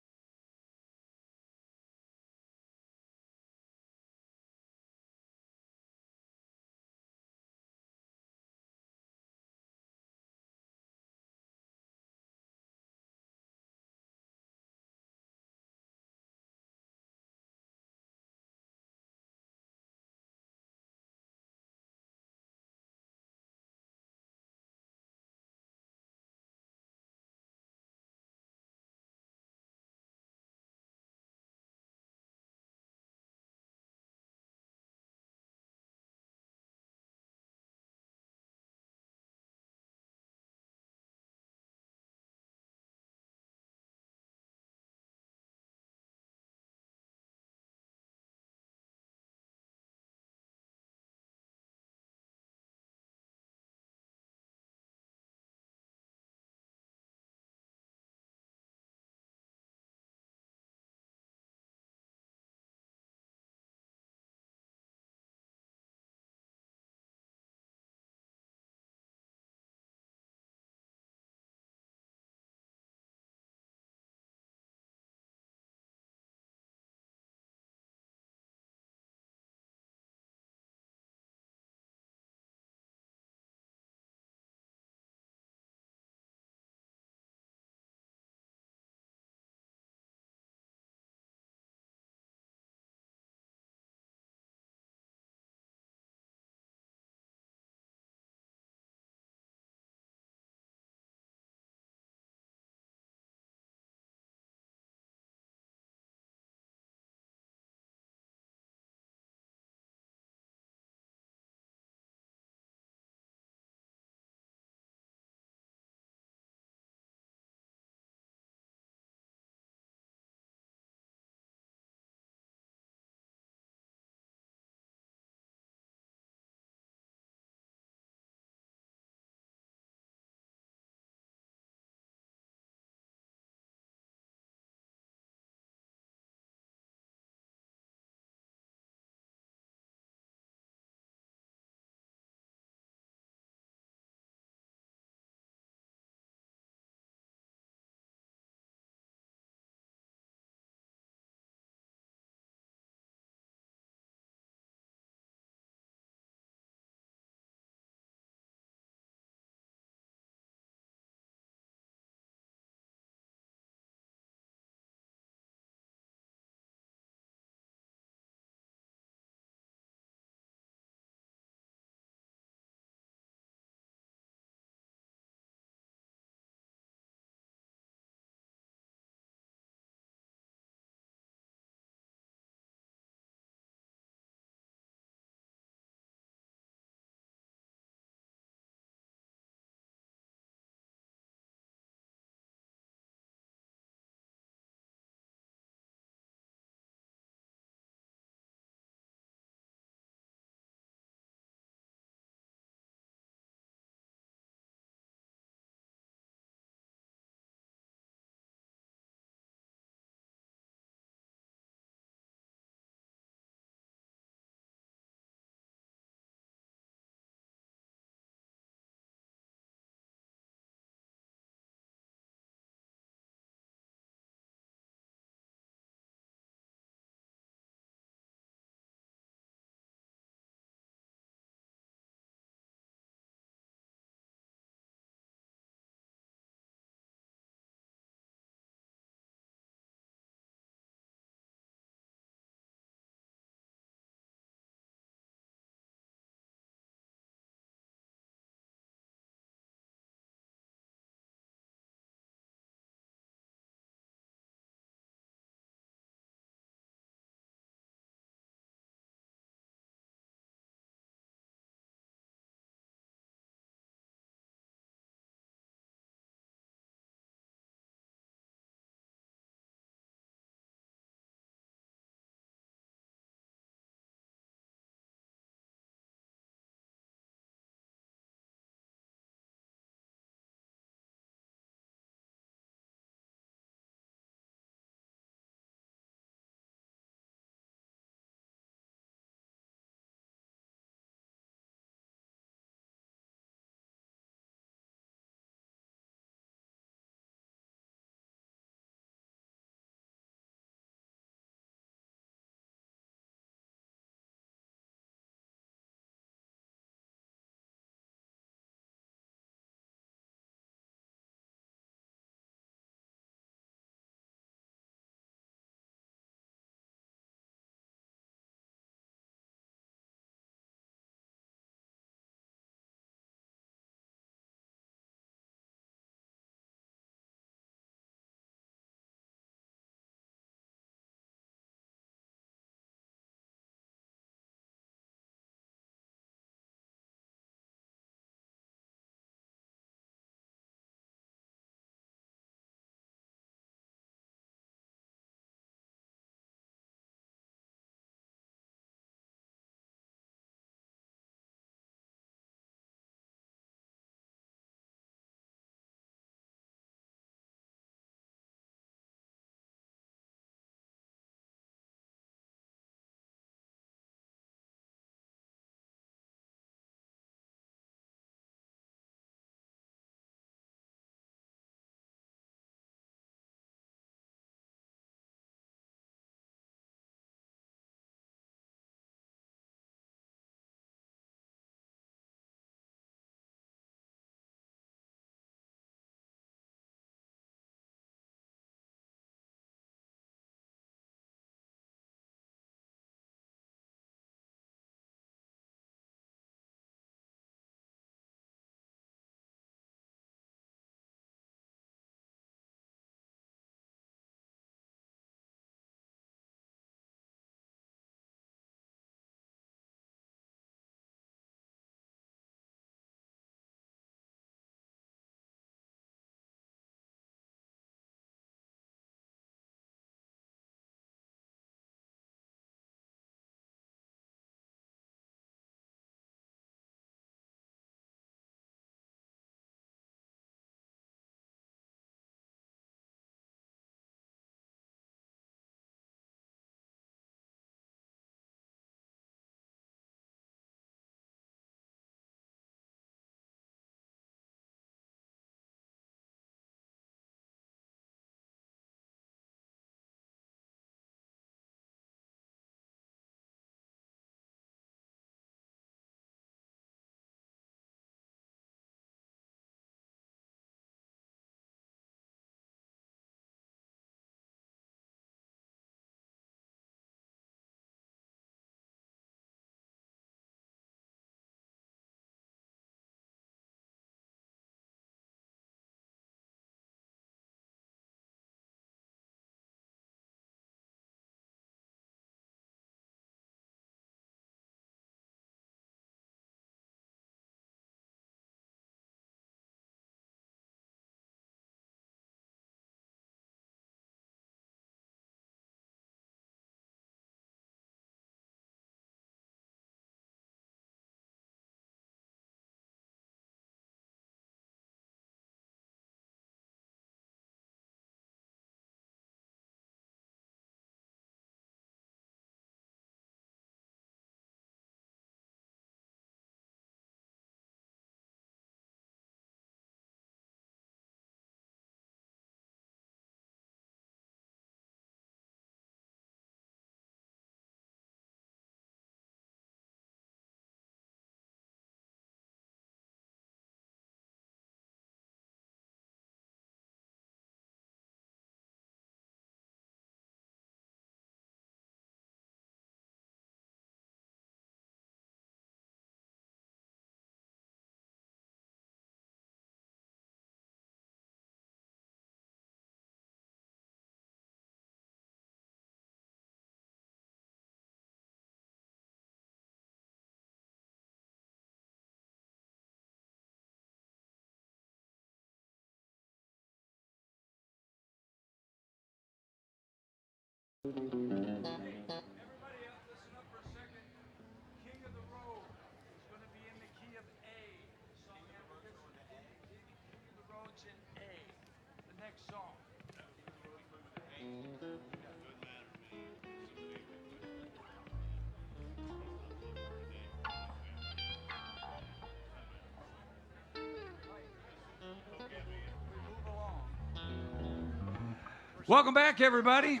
Welcome back, everybody.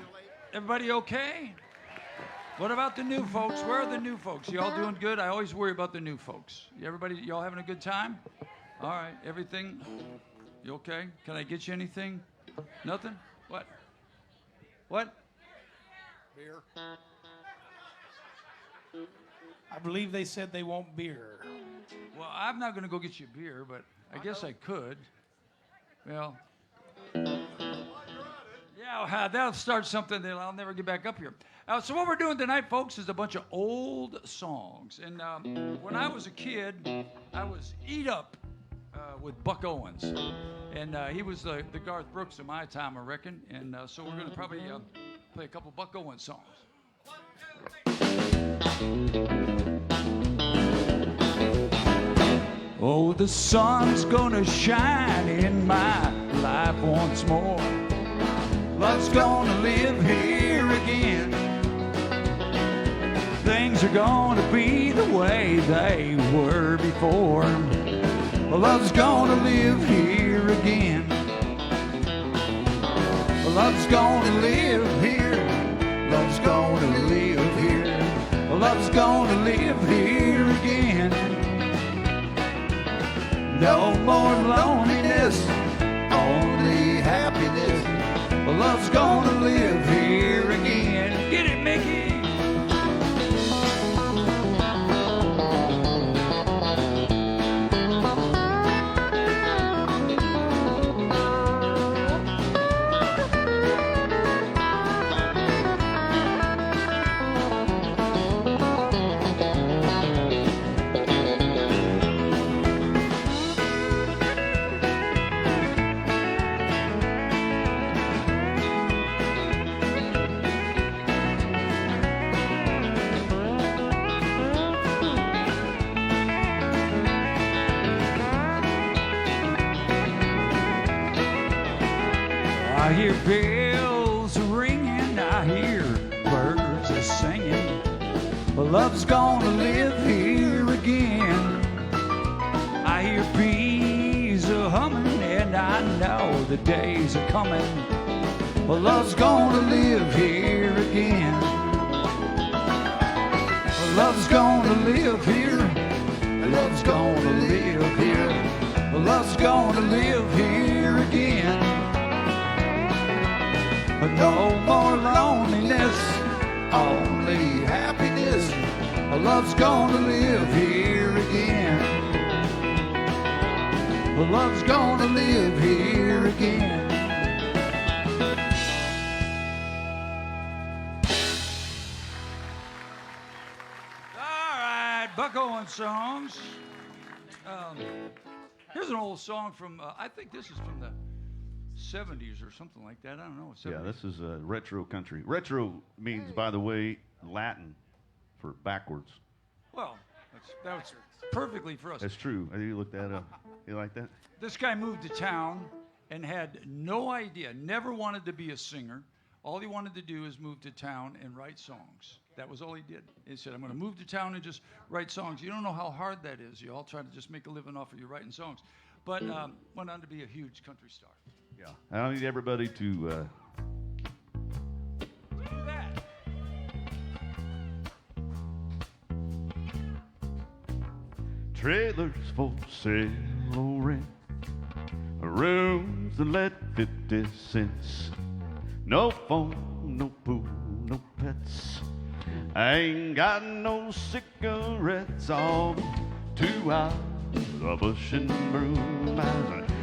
Everybody okay? What about the new folks? Where are the new folks? Y'all doing good? I always worry about the new folks. Everybody, y'all having a good time? All right, everything? You okay? Can I get you anything? Nothing? What? What? Beer. I believe they said they want beer. Well, I'm not going to go get you beer, but I guess I could. Well, yeah, that'll start something that I'll never get back up here. So what we're doing tonight, folks, is a bunch of old songs. And when I was a kid, I was eat up with Buck Owens. And he was the Garth Brooks of my time, I reckon. And so we're going to probably play a couple Buck Owens songs. Oh, the sun's gonna shine in my life once more. Love's gonna live here again. Things are gonna be the way they were before. Love's gonna live here again. Love's gonna live here. Love's gonna live here. Love's gonna live here again. No more loneliness, only happiness. Love's gonna live here again. Get it, Mickey? I hear bells ringing, I hear birds a singing. Love's gonna live here again. I hear bees a humming, and I know the days are coming. Love's gonna live here again. Love's gonna live here. Love's gonna live here. Love's gonna live here again. No more loneliness, only happiness. Love's gonna live here again. Love's gonna live here again. All right, Buck Owens songs. Here's an old song from, I think this is from the 70s or something like that. I don't know. 70s. Yeah, this is retro country. Retro means, by the way, Latin for backwards. Well, that's perfectly for us. That's true. You looked that up. You like that? This guy moved to town and had no idea, never wanted to be a singer. All he wanted to do is move to town and write songs. That was all he did. He said, I'm going to move to town and just write songs. You don't know how hard that is. You all try to just make a living off of you writing songs. But went on to be a huge country star. Yeah. I need everybody to Do that. trailers for sale or rent, rooms that let 50 cents, no phone, no pool, no pets. I ain't got no cigarettes on 2 hours of bush and broom.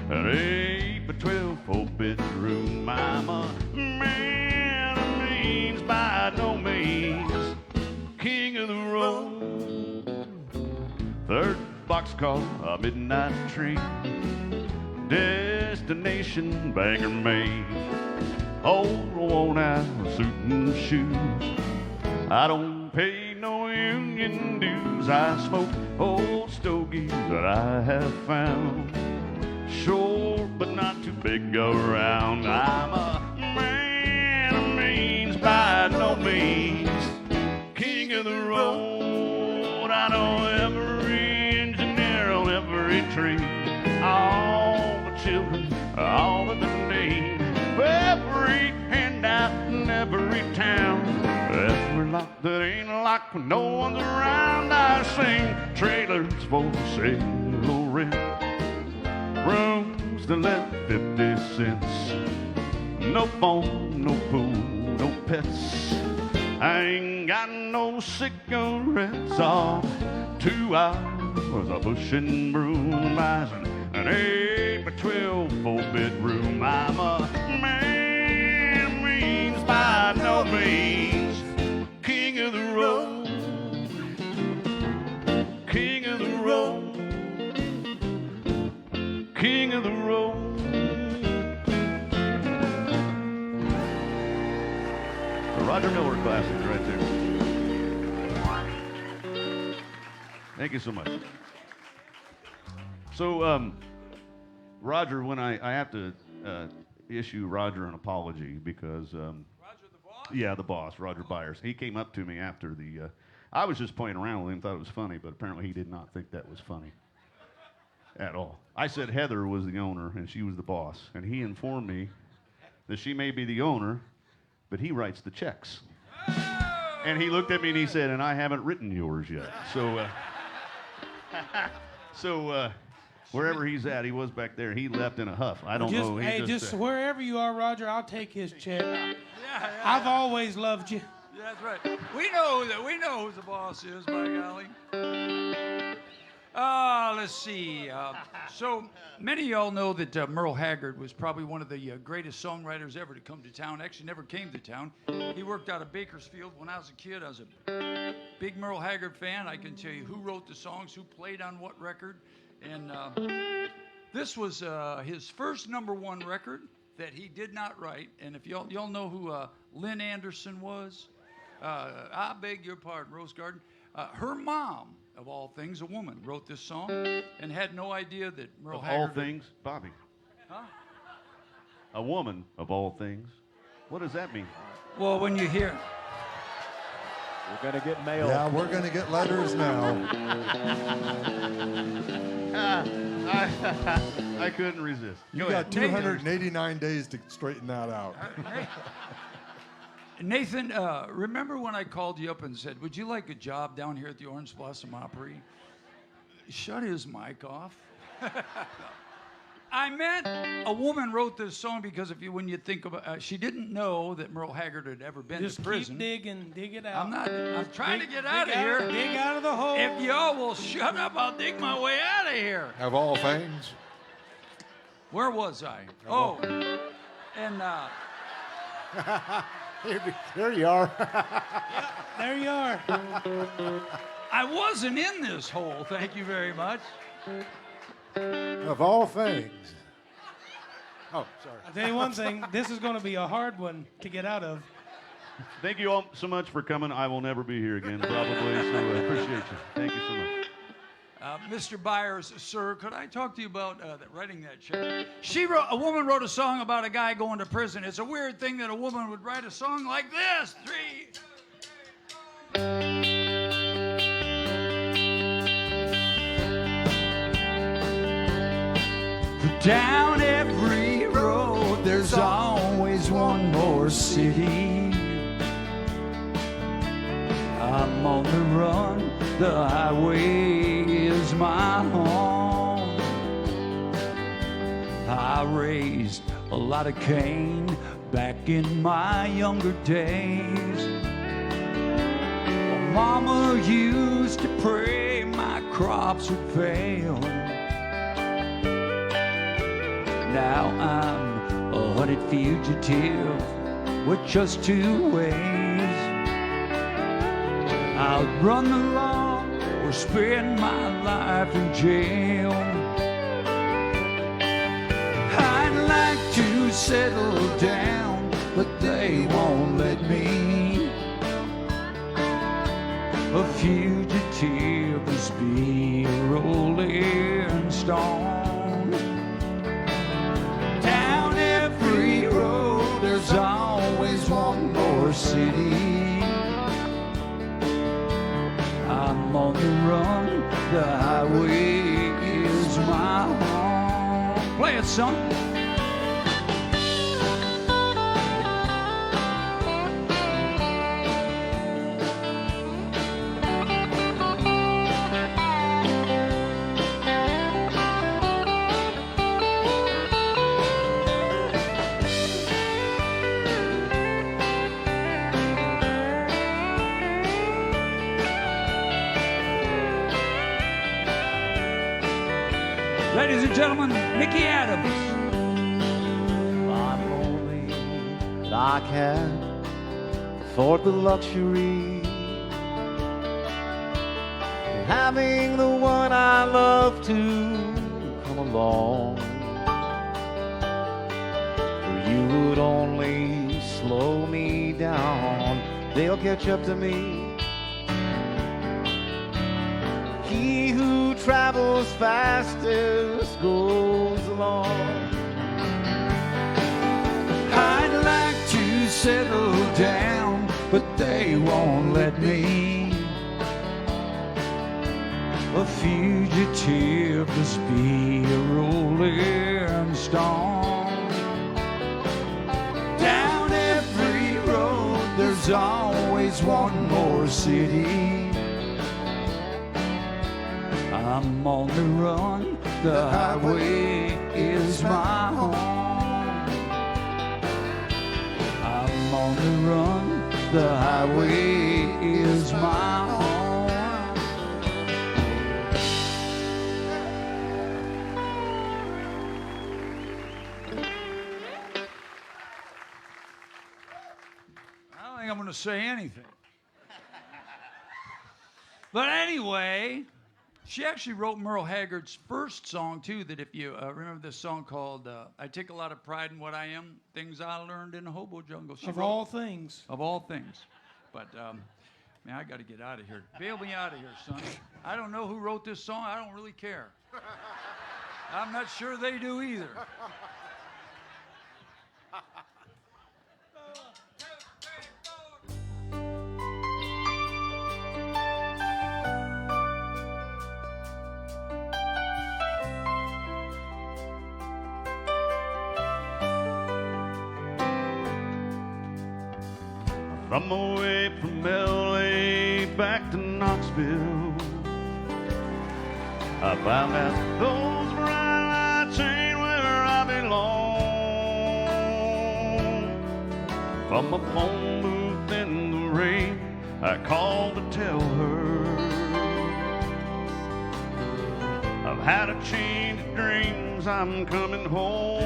An 8 by 12 4-bedroom. I'm a man of means, by no means king of the road. Third boxcar, a midnight train, destination Bangor, Maine. old worn-out suit and shoes. I don't pay no union dues. I smoke old stogies that I have found. Short but not too big around. I'm a man of means by no means. King of the road. I know every engineer on every tree. All the children, all of the names. Every handout in every town. Every lock that ain't locked when no one's around. I sing trailers for sale rent. Rooms to let 50 cents. No phone, no pool, no pets. I ain't got no cigarettes. All 2 hours of pushing broom. Buys an 8 by 12 4-bedroom. I'm a man means by no means. King of the road. King of the road. King of the road. The Roger Miller classic right there. Thank you so much. So, Roger, when I have to issue Roger an apology because Roger the boss? yeah, the boss, Roger Byers. He came up to me after the. I was just playing around with him, thought it was funny, but apparently he did not think that was funny at all. I said Heather was the owner and she was the boss, and he informed me that she may be the owner, but he writes the checks. And he looked at me and he said, "And I haven't written yours yet." So, wherever he's at, he was back there. He left in a huff. I don't know. He Just wherever you are, Roger, I'll take his check. Yeah, I've always loved you. that's right. We know who the boss is, by golly. Let's see. So many of y'all know that Merle Haggard was probably one of the greatest songwriters ever to come to town. Actually, never came to town. He worked out of Bakersfield. When I was a kid, I was a big Merle Haggard fan. I can tell you who wrote the songs, who played on what record. And this was his first #1 record that he did not write. And if y'all know who Lynn Anderson was, I beg your pardon, Rose Garden. Her mom, of all things, a woman, wrote this song and had no idea that Merle Of Haggard. all things, Bobby. Huh? A woman of all things. What does that mean? Well, when you hear. We're going to get mail. Yeah, we're going to get letters now. I couldn't resist. You got 289 days to straighten that out. Nathan, remember when I called you up and said, would you like a job down here at the Orange Blossom Opry? Shut his mic off. I meant a woman wrote this song because when you think about she didn't know that Merle Haggard had ever been Just to prison. keep digging, dig it out. I'm trying to get out of dig here. Dig out of the hole. If y'all will shut up, I'll dig my way out of here. Of all things. Where was I? Oh, and There you are. There you are. I wasn't in this hole. Thank you very much. Of all things. Oh, sorry. I'll tell you one thing, this is going to be a hard one to get out of. Thank you all so much for coming. I will never be here again, probably, so I appreciate you. Thank you so much. Mr. Byers, sir, could I talk to you about writing that check? A woman wrote a song about a guy going to prison. It's a weird thing that a woman would write a song like this. 3. Down every road, there's always one more city. I'm on the run, the highway is my home. I raised a lot of cane back in my younger days. My mama used to pray my crops would fail. Now I'm a hunted fugitive with just 2 ways. I'll run the law or spend my life in jail. I'd like to settle down, but a fugitive must be a rolling stone. Down every road there's always one more city. I'm on the run, the highway is my home. Play it, son. Ladies and gentlemen, Mickey Adams. I'm lonely, but I can't afford the luxury of having the one I love to come along. For you would only slow me down, they'll catch up to me. He who travels fastest goes along. I'd like to settle down, but they won't let me. A fugitive must be a rolling stone. Down every road there's always one more city. I'm on the run, the highway is my home. I'm on the run, the highway is my home. I don't think I'm going to say anything. But anyway, she actually wrote Merle Haggard's first song, too, that if you remember this song called I Take a Lot of Pride in What I Am, Things I Learned in a Hobo Jungle. She Of wrote- all things. Of all things. But, man, I got to get out of here. Bail me out of here, son. I don't know who wrote this song. I don't really care. I'm not sure they do either. From away from LA back to Knoxville, I found out those bright lights ain't where I belong. From a phone booth in the rain, I called to tell her I've had a change of dreams, I'm coming home.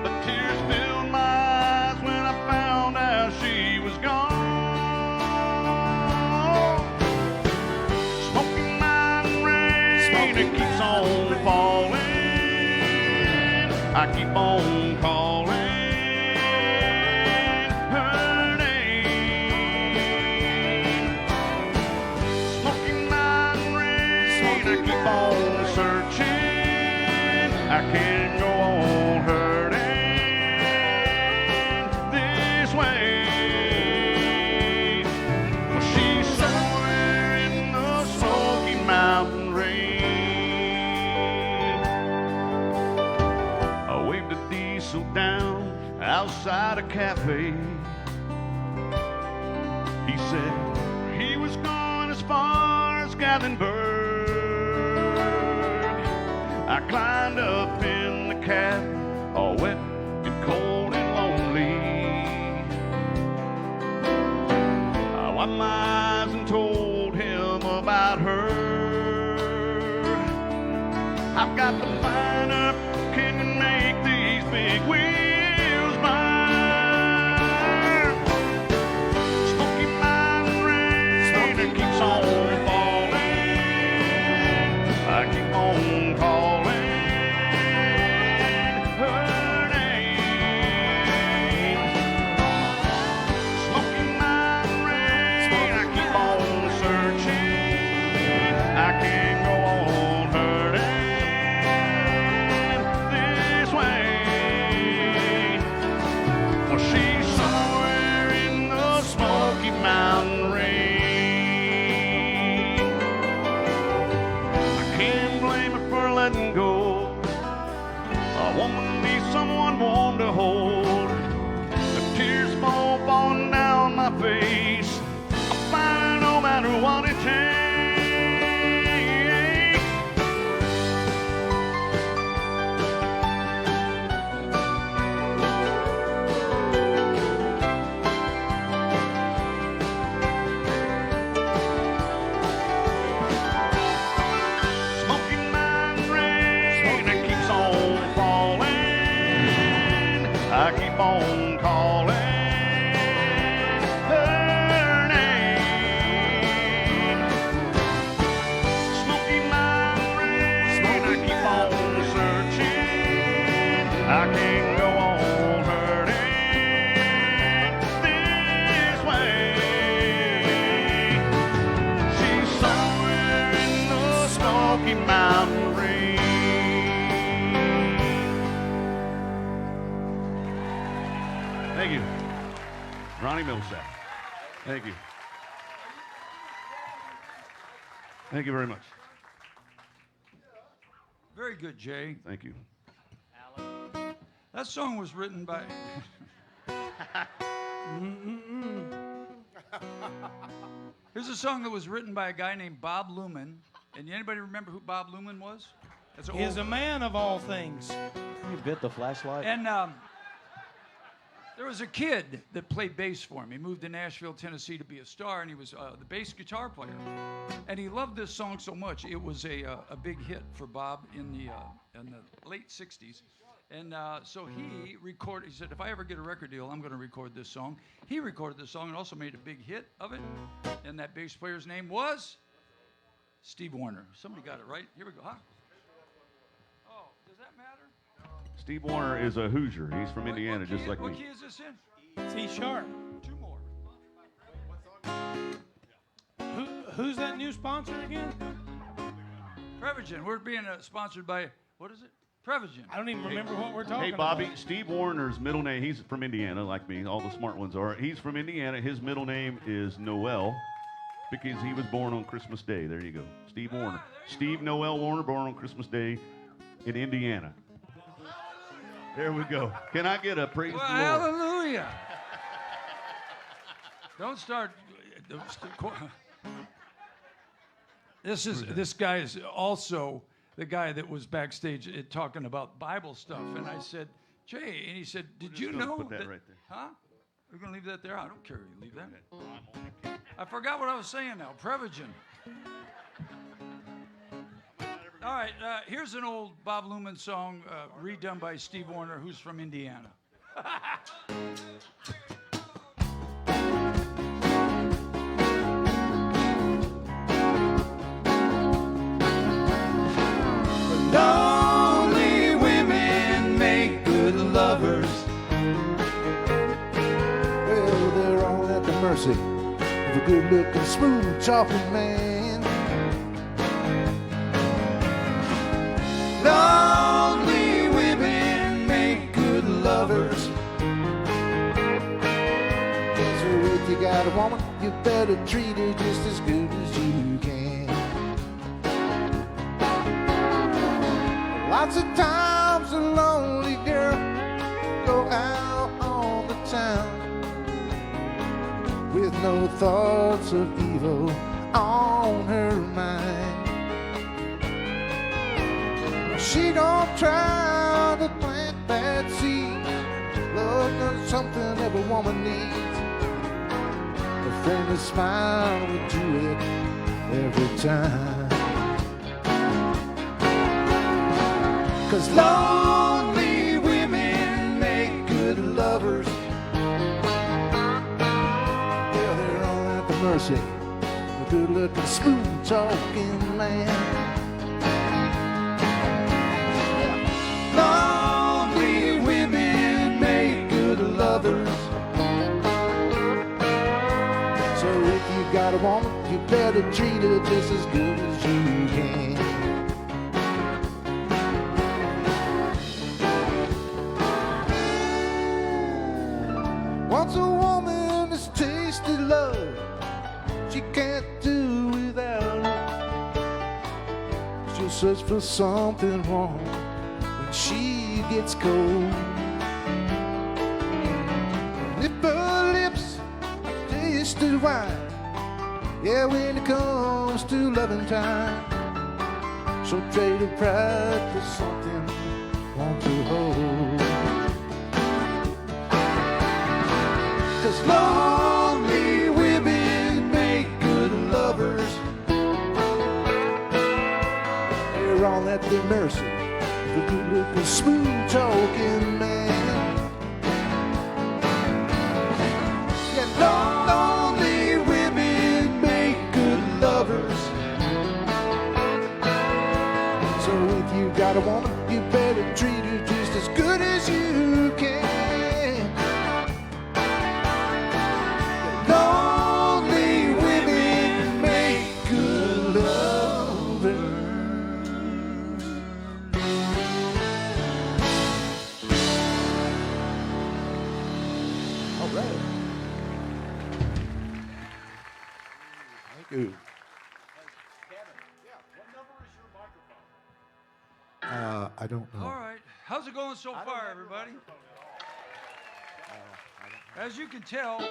But tears filled my eyes when I found out she was gone. Smoky mountain rain, it keeps on falling. I keep on calling her name. Smoky mountain rain, I keep on searching. I can't go on hurting this way. For she's somewhere in the Smoky Mountain rain. I waved a diesel down outside a cafe. He said he was going as far as Gatlinburg. I climbed up in the cab, all wet and cold and lonely. I wiped my eyes and told him about her. I've got to find her, can you make these big wheels burn? Smoky Mountain rain, it keeps on falling. I keep on calling her name. Smoky Mountain rain, Ronnie Millsap. Thank you. Thank you very much. Very good, Jay. Thank you. That song was written by. Here's a song that was written by a guy named Bob Luman. And anybody remember who Bob Luman was? That's an He is old- a man of all things. You bit the flashlight. And there was a kid that played bass for him. He moved to Nashville, Tennessee to be a star, and he was the bass guitar player. And he loved this song so much, it was a big hit for Bob in the late 60s. And so he recorded, he said, if I ever get a record deal, I'm going to record this song. He recorded this song and also made a big hit of it. And that bass player's name was Steve Wariner. Somebody got it right. Here we go. Huh? Oh, does that matter? Steve Wariner is a Hoosier. He's from Indiana, just like What me. key is this in? C sharp. Two more. Who's that new sponsor again? Prevagen. We're being sponsored by, what is it? Prevagen. I don't even remember what we're talking Hey, Bobby, about. Steve Wariner's middle name, he's from Indiana, like me. All the smart ones are. He's from Indiana. His middle name is Noel because he was born on Christmas Day. There you go. Steve Wariner. Steve Noel Wariner, born on Christmas Day in Indiana. There we go. Can I get a praise Well, the Lord? hallelujah. Don't start. This guy is also the guy that was backstage talking about Bible stuff, and I said, Jay, and he said, did you gonna know put that right there. Huh? We're gonna leave that there. I don't care if you leave that. I forgot what I was saying now. Prevagen. All right, here's an old Bob Luman song redone by Steve Wariner, who's from Indiana. Lonely women make good lovers. Well, they're all at the mercy of a good-looking, smooth-talking man. Lonely women make good lovers. So if you got a woman, you better treat her just as good as you can. Lots of times a lonely girl go out on the town with no thoughts of evil on her mind. She don't try to plant bad seeds. Love is something every woman needs. A friendly smile will do it every time. 'Cause lonely women make good lovers. Yeah, they're all at the mercy of a good-looking, smooth-talking man. Lonely women make good lovers. So if you got a woman, you better treat her just as good as you can. Once a woman has tasted love, she can't do without it. She'll search for something wrong when she gets cold. And if her lips tasted wine, yeah, when it comes to loving time, she'll trade her pride for something want to hold. 'Cause lonely women make good lovers. They're all at the mercy of a good-looking, smooth-talking man. Yeah, lonely women make good lovers. So if you got a woman, you better treat her just as good as you can. Lonely women make good lovers. All right. Ooh. I don't know. All right. How's it going so far, everybody? As you can tell,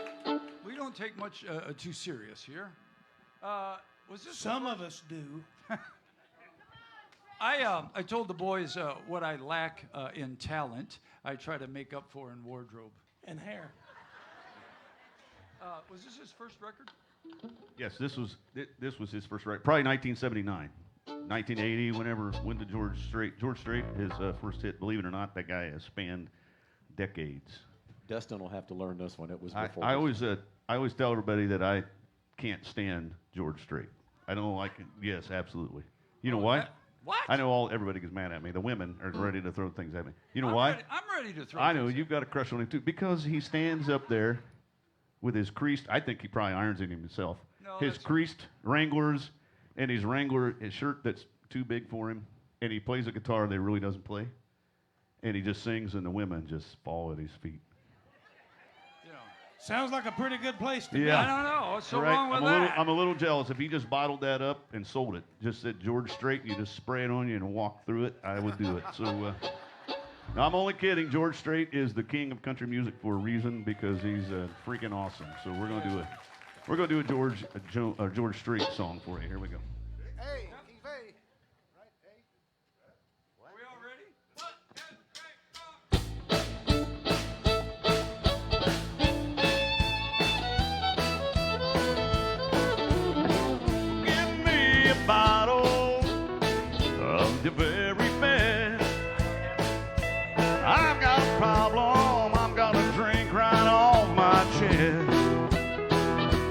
we don't take much too serious here. Was this Some of us do. I told the boys what I lack in talent, I try to make up for in wardrobe. And hair. Was this his first record? Yes, this was his first record, probably 1979, 1980. When did George Strait his first hit? Believe it or not, that guy has spanned decades. Dustin will have to learn this one. It was I before. I always tell everybody that I can't stand George Strait. I don't like it. Yes, absolutely. You know why? What? I know everybody gets mad at me. The women are ready to throw things at me. You know why? I'm ready to throw. I know things you've got a crush on him too because he stands up there with his creased. I think he probably irons it himself. No, his that's- creased Wranglers and his shirt that's too big for him, and he plays a guitar that he really doesn't play, and he just sings, and the women just fall at his feet. You know. Sounds like a pretty good place to be. Yeah. I don't know. What's so Right? wrong with I'm that? a little jealous. If he just bottled that up and sold it, just said George Strait, you just spray it on you and walk through it, I would do it. So, no, I'm only kidding. George Strait is the king of country music for a reason because he's freaking awesome. So we're gonna do a George Strait song for you. Here we go. Hey, King Faye. Are we all ready? 1, 2, 3, go. Give me a bottle of the very best. I've got a problem. I'm gonna drink right off my chest.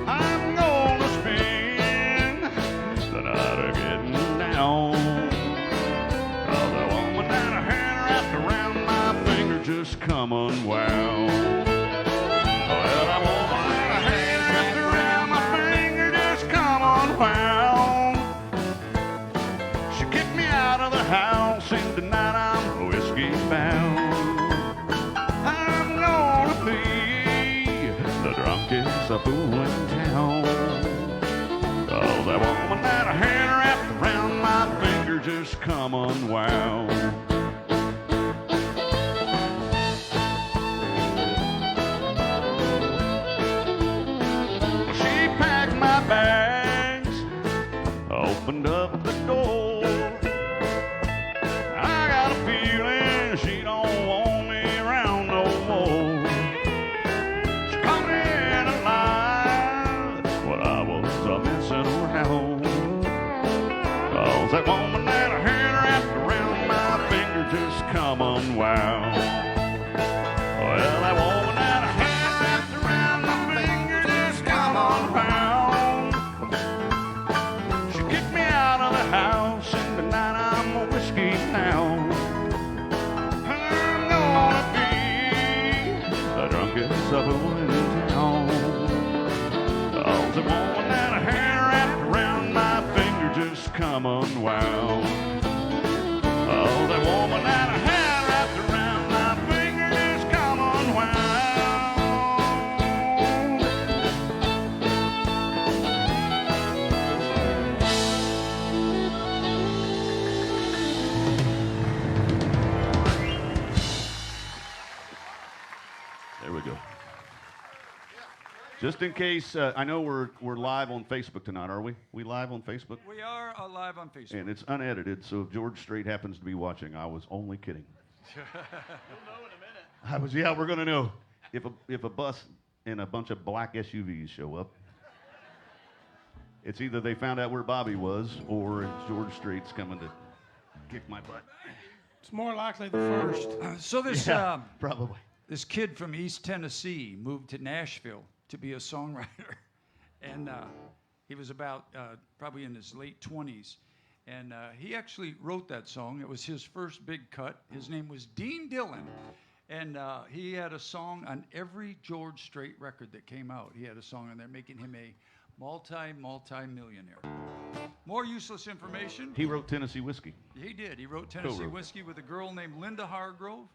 I'm gonna spend the night getting down. Oh, the woman that I had wrapped around my finger just come unwound. Well, I want my hand wrapped around my finger, just come unwound. She kicked me out of the house, and tonight I'm whiskey bound. I'm gonna be the drunkest fool in town. Oh, that woman that I had wrapped around my finger just come unwound. She packed my bags, opened up the door. I got a feeling she don't want me around no more. She caught me in a lie when I was messing around. 'Cause that woman that I had wrapped around my finger just come unwound. Well, that woman that I had wrapped around my finger just come unwound. She kicked me out of the house, and tonight I'm a whiskey down. I'm gonna be the drunkest fool in town. 'Cause the woman that I had wrapped around my finger just come unwound. Oh, the woman that I had wrapped around my finger just come unwound. There we go. Just in case, I know we're live on Facebook tonight, are we? We live on Facebook? We are live on Facebook. And it's unedited, so if George Strait happens to be watching, I was only kidding. We'll know in a minute. Yeah, we're gonna know if a bus and a bunch of black SUVs show up. It's either they found out where Bobby was, or it's George Strait's coming to kick my butt. It's more likely the first. So this Probably. this kid from East Tennessee moved to Nashville to be a songwriter, and he was about probably in his late 20s, and he actually wrote that song. It was his first big cut. His name was Dean Dillon, and he had a song on every George Strait record that came out. He had a song on there, making him a multi-millionaire. More useless information. He wrote Tennessee Whiskey, He did. He wrote Tennessee Co-wrote. Whiskey with a girl named Linda Hargrove.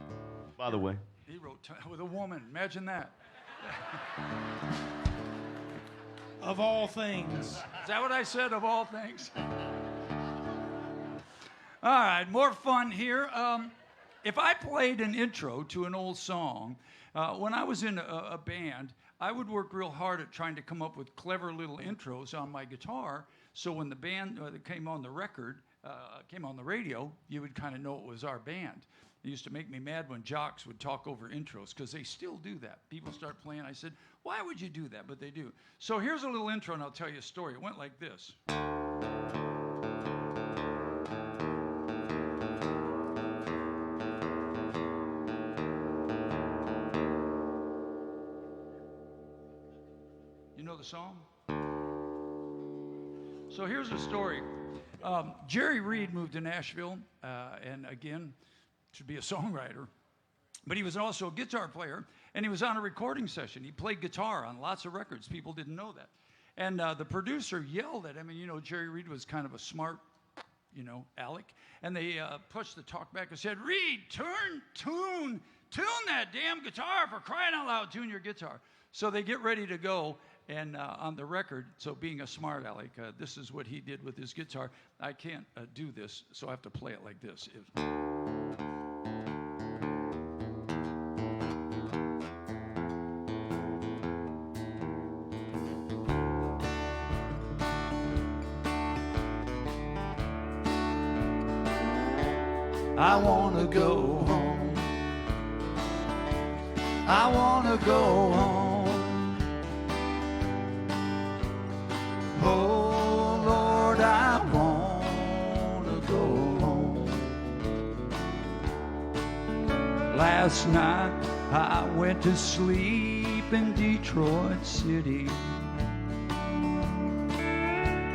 by the way. He wrote with a woman. Imagine that. of all things. Is that what I said, of all things? All right, more fun here. If I played an intro to an old song, when I was in a band, I would work real hard at trying to come up with clever little intros on my guitar, so when the band that came on the record, came on the radio, you would kind of know it was our band. It used to make me mad when jocks would talk over intros, because they still do that. People start playing. I said, why would you do that? But they do. So here's a little intro, and I'll tell you a story. It went like this. You know the song? So here's the story. Jerry Reed moved to Nashville, and again, to be a songwriter. But he was also a guitar player, and he was on a recording session. He played guitar on lots of records. People didn't know that. And the producer yelled at him, and, you know, Jerry Reed was kind of a smart, you know, aleck. And they pushed the talk back and said, Reed, tune that damn guitar, for crying out loud, tune your guitar. So they get ready to go, and on the record, so being a smart aleck, this is what he did with his guitar. I can't do this, so I have to play it like this. I wanna go home. I wanna go home. Oh Lord, I wanna go home. Last night I went to sleep in Detroit City,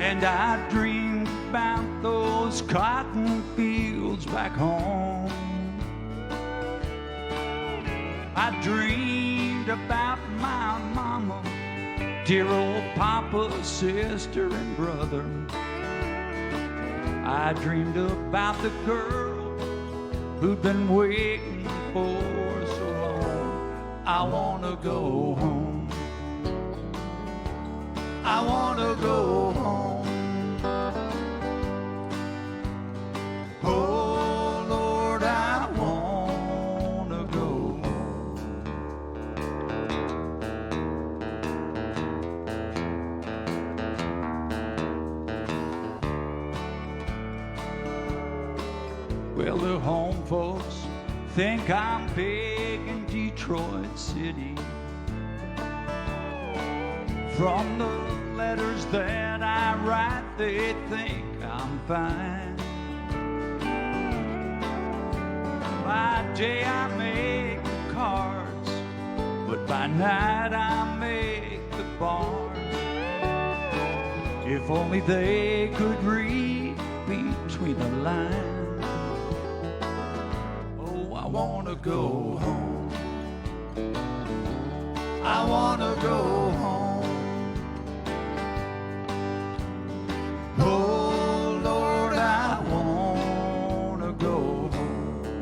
and I dreamed about those cotton fields back home. I dreamed about my mama, dear old papa, sister, and brother. I dreamed about the girl who'd been waiting for so long. I wanna go home. I wanna go home. Oh Lord, I wanna go home. Well, the home folks think I'm big in Detroit City. From the letters that I write, they think I'm fine. By day I make the cards, but by night I make the bars. If only they could read between the lines. Oh, I wanna go home. I wanna go home. Oh Lord, I wanna go home.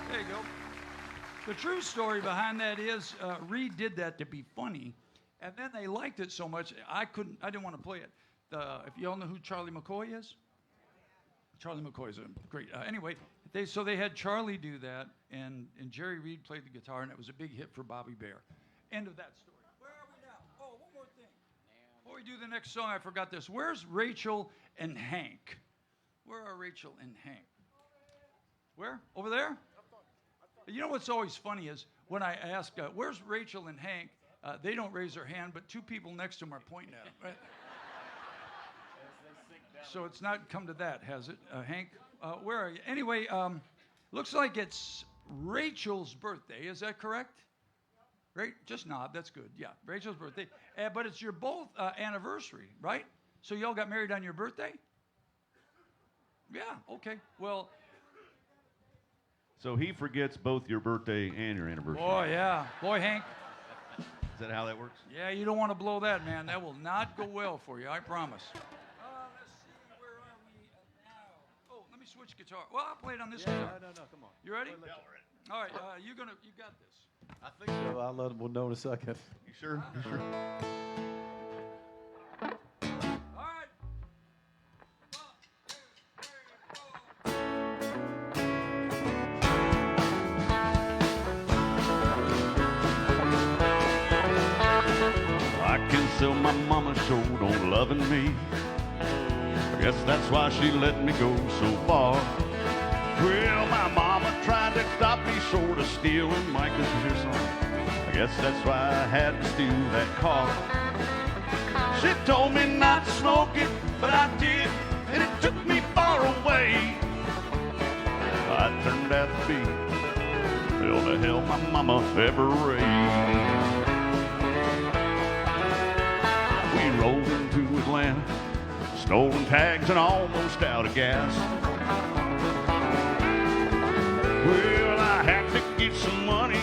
There you go. The true story behind that is Reed did that to be funny, and then they liked it so much I didn't want to play it. If y'all know who Charlie McCoy is? Charlie McCoy is a great. Anyway, they had Charlie do that, and Jerry Reed played the guitar, and it was a big hit for Bobby Bare. End of that story. Where are we now? Oh, one more thing. Before we do the next song, I forgot this. Where's Rachel and Hank? Where are Rachel and Hank? Where? Over there? You know what's always funny is when I ask, where's Rachel and Hank? They don't raise their hand, but two people next to them are pointing at them. Right? So it's not come to that, has it? Hank, where are you? Anyway, looks like it's Rachel's birthday. Is that correct? Right? Just nod. That's good. Yeah, Rachel's birthday. But it's your both anniversary, right? So y'all got married on your birthday? Yeah, okay. Well. So he forgets both your birthday and your anniversary. Oh, yeah. Boy, Hank. that how that works? Yeah, you don't want to blow that, man. That will not go well for you, I promise. Let's see, where are we now? Oh, let me switch guitar. Well, I'll play it on this guitar. No, come on. You ready? Yeah, we're ready. All right, you got this. I think so. We'll know in a second. You sure? You sure? All right. 1, 2, 3, 4. I can tell my mama showed on loving me. I guess that's why she let me go so far. Well, my mama tried to stop me short of stealing Michael's your song. I guess that's why I had to steal that car. She told me not to smoke it, but I did, and it took me far away. I turned out to be all the hell my mama ever raised. We rolled into Atlanta, stolen tags and almost out of gas. Well, I had to get some money.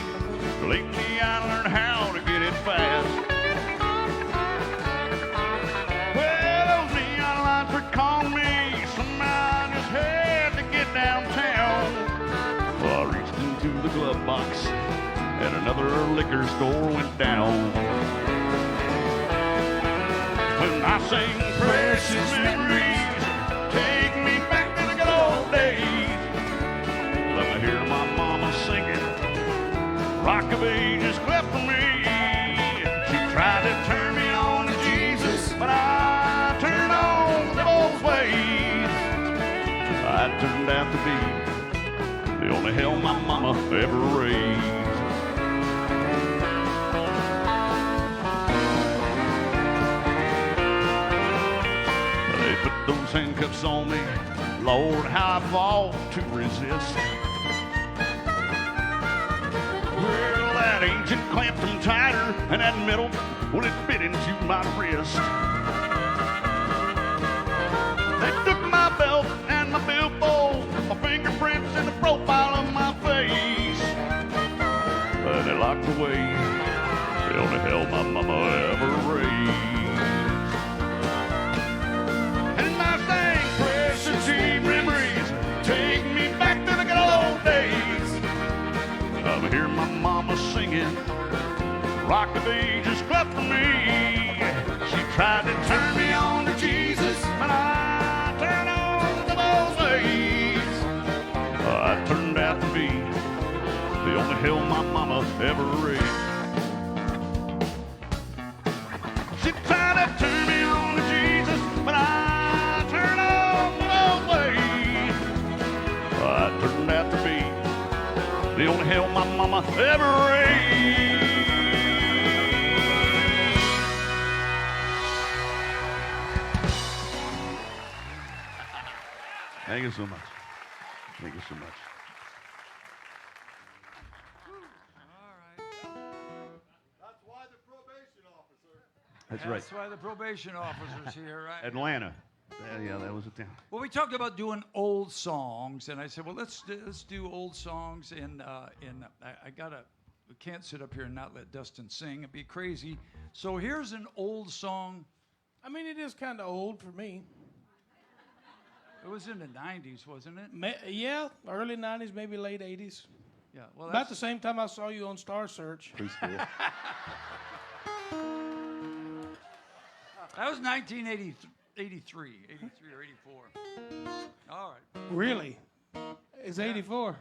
Lately I learned how to get it fast. Well, those neon lights were calling me. Somehow I just had to get downtown. Well, I reached into the glove box and another liquor store went down. When I sing precious memories, take me back to the good old days. Let me hear my mama singing, Rock of Ages cleft for me. She tried to turn me on to Jesus, but I turned on the old ways. I turned out to be the only hell my mama ever raised. They put those handcuffs on me, Lord, how I fought to resist. Well, that agent clamped them tighter, and that metal, well, it bit into my wrist. They took my belt and my billfold, my fingerprints and the profile of my face. And they locked away the only hell my mama ever raised. And I sang precious cheap memories, take me back to the good old days. I hear my mama singing, Rock of Ages cleft for me. She tried to turn me on to Jesus, but I turned on to those ways. I turned out to be the only hell my mama ever raised. She tried to turn me on to Jesus, but I turned on to those ways. I turned out to be the only hell my mama ever raised. Thank you so much. Thank you so much. That's why the probation officer. That's right. That's why the probation officer's here, right? Atlanta. Yeah, that was a town. Well, we talked about doing old songs, and I said, well, let's do old songs. And I can't sit up here and not let Dustin sing. It'd be crazy. So here's an old song. I mean, it is kind of old for me. It was in the 90s, wasn't it? Yeah, early 90s, maybe late 80s. Yeah. Well, About the same time I saw you on Star Search. Preschool. That was 1983 or 84. All right. Really? It's 84.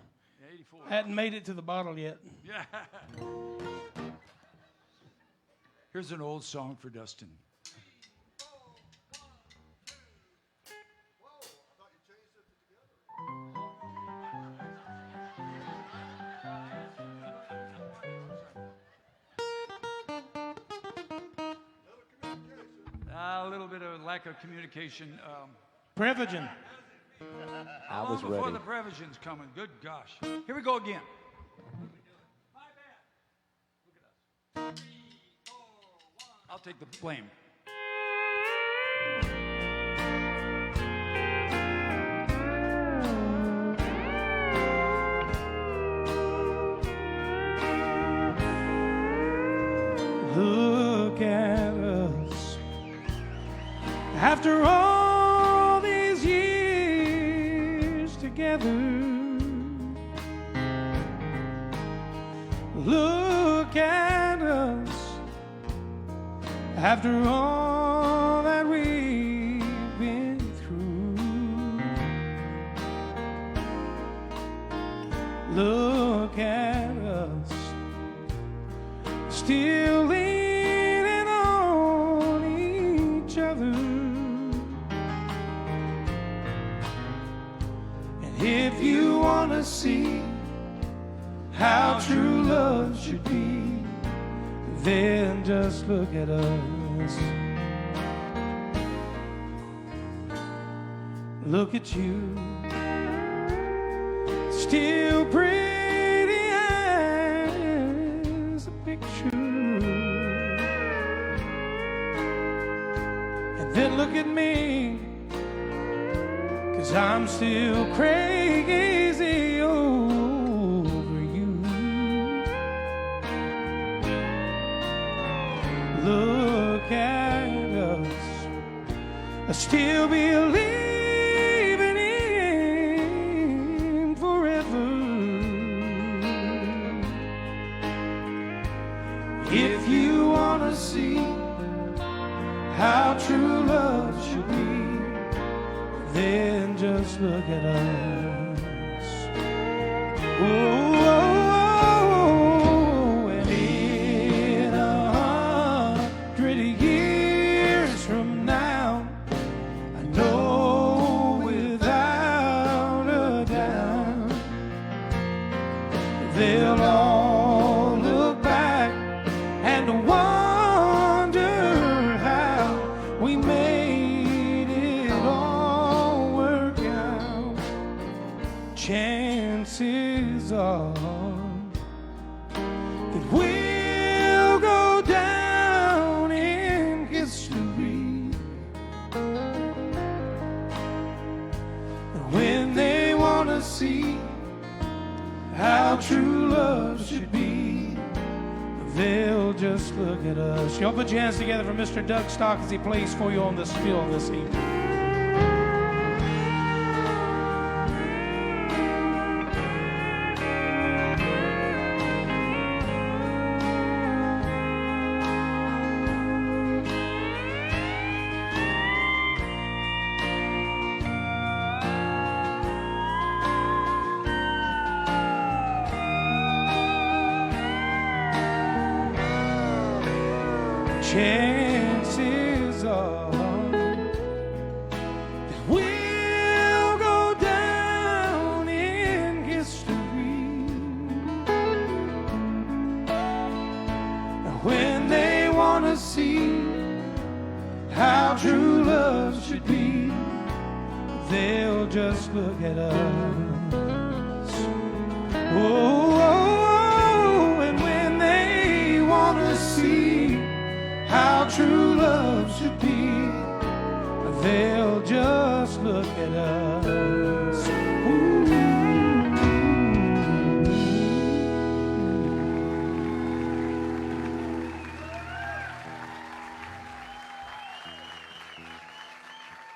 84. Hadn't made it to the bottle yet. Yeah. Here's an old song for Dustin. A little bit of lack of communication. Prevagen. I was before ready. the Prevagen's coming. Good gosh. Here we go again. My bad. Look at us. 3, 4, 1. I'll take the blame. Who After all these years together, look at us. After all that we've been through, look at us, still leaning on each other. And if you want to see how true love should be, then just look at us. Look at you, still pretty as a picture. And then look at me, 'cause I'm still crazy over you. Look at us, I still believing in forever. If you want to see how true love should be, then just look at us. Oh, and in 100 years from now, I know without a doubt, they'll all look back and wonder how we made it all work out. Chances are that we'll go down in history. And when they want to see how true love should be, they'll just look at us. Y'all put your hands together for Mr. Doug Stock as he plays for you on this fill this evening. Chances are that we'll go down in history. When they want to see how true love should be, they'll just look at us. Oh, and when they want to see how true love should be, they'll just look at us. Ooh.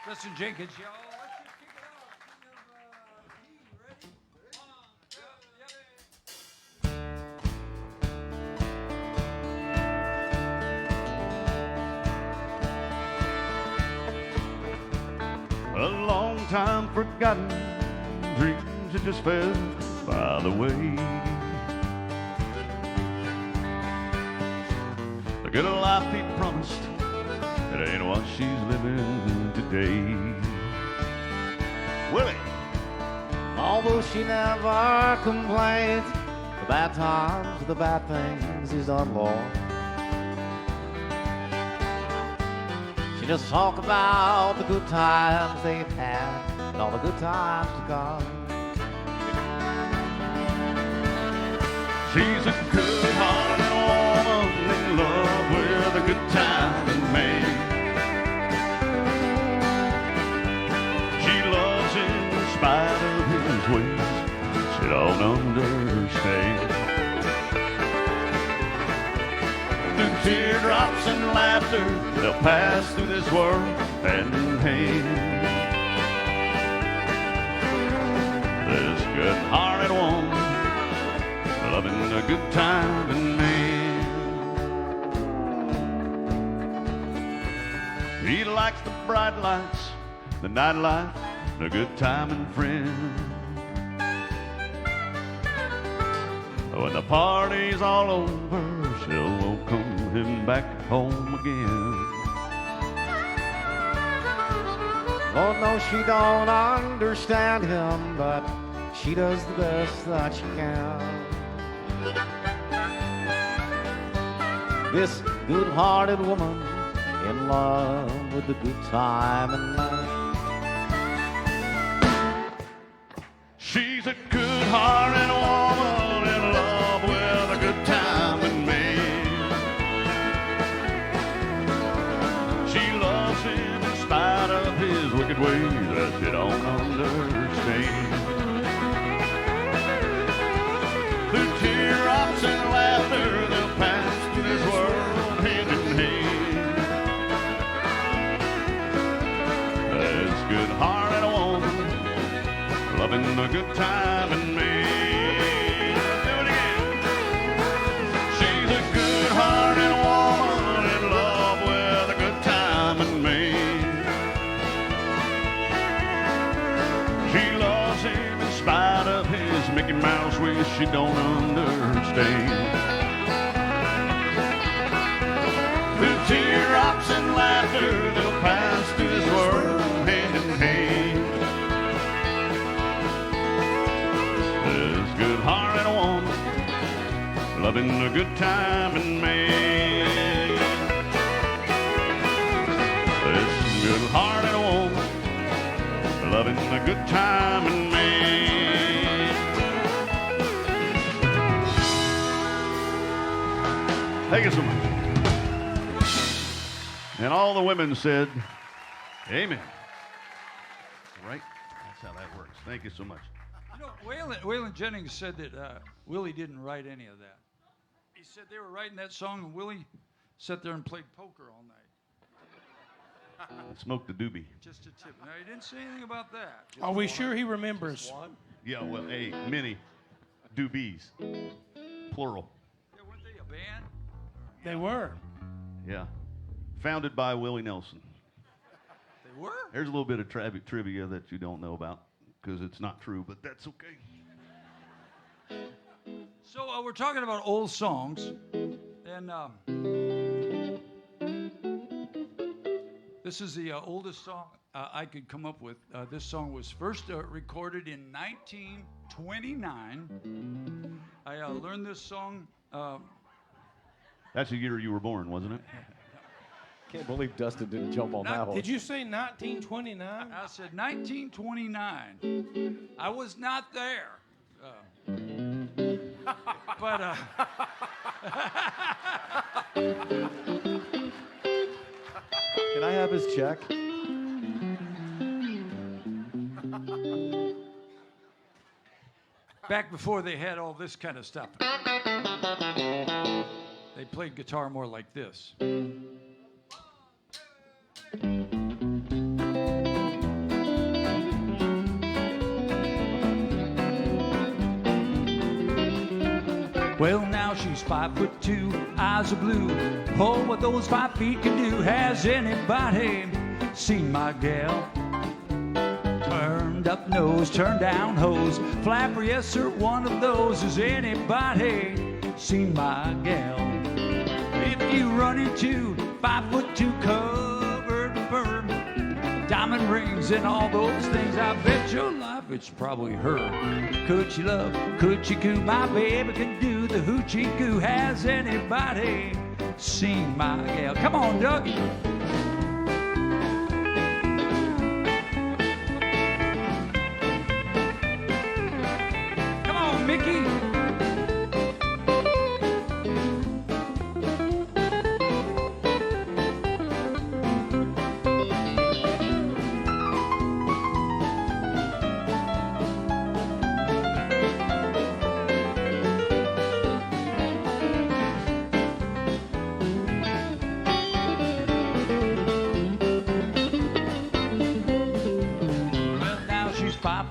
Justin Jenkins, y'all. Let's just kick it off. Ready? 1, 2, 3. A long time forgotten dreams that just fell by the way. The good life he promised, it ain't what she's living today. Willie, Although she never complains, the bad times, the bad things he's done, Lord. She just talk about the good times they've had and all the good times to come. she's a good-hearted woman in love with a good time in May. She loves him in spite of his ways. She don't understand. The teardrops and laughter, they'll pass through this world hand in hand. This good-hearted woman, loving a good time and man. He likes the bright lights, the nightlife, the good time and friend. When the party's all over, she'll welcome him back home again. Lord knows she don't understand him, but she does the best that she can. This good-hearted woman in love with the good time and man. She's a good-hearted woman in love with a good time and man. She loves him in spite of his wicked ways that she don't understand. Through teardrops and laughter, they'll pass through this world hand in hand. This good-hearted woman, loving a good time and me. Do it again. She's a good-hearted woman in love with a good time and me. She loves him in spite of his Mickey Mouse ways she don't understand. Through teardrops and laughter, they'll pass through this world hand in hand. This good-hearted woman, loving a good time and man. This good-hearted woman, loving a good time and man. Thank you so much. And all the women said, amen. Right? That's how that works. Thank you so much. You know, Waylon Jennings said that Willie didn't write any of that. He said they were writing that song, and Willie sat there and played poker all night. Smoke the doobie. Just a tip. Now, he didn't say anything about that. Are we sure he remembers? Yeah, well, hey, many doobies. Plural. Yeah, weren't they a band? They were. Yeah. Founded by Willie Nelson. They were? There's a little bit of trivia that you don't know about because it's not true, but that's okay. So we're talking about old songs, and this is the oldest song I could come up with. This song was first recorded in 1929. I learned this song. That's the year you were born, wasn't it? Can't believe Dustin didn't jump on that one. Did you say 1929? I said 1929. I was not there. But Can I have his check? back before they had all this kind of stuff, they played guitar more like this. Well, now she's 5'2", eyes are blue. Oh, what those 5 feet can do. Has anybody seen my gal? Turned up nose, turned down hose, flapper, yes sir, one of those. Has anybody seen my gal? If you run into 5'2" covered in fur, diamond rings and all those things, I bet your life it's probably her. Coochie love, coochie coo, my baby can do the hoochie coo. Has anybody seen my gal? Come on, Dougie. Come on, Mickey.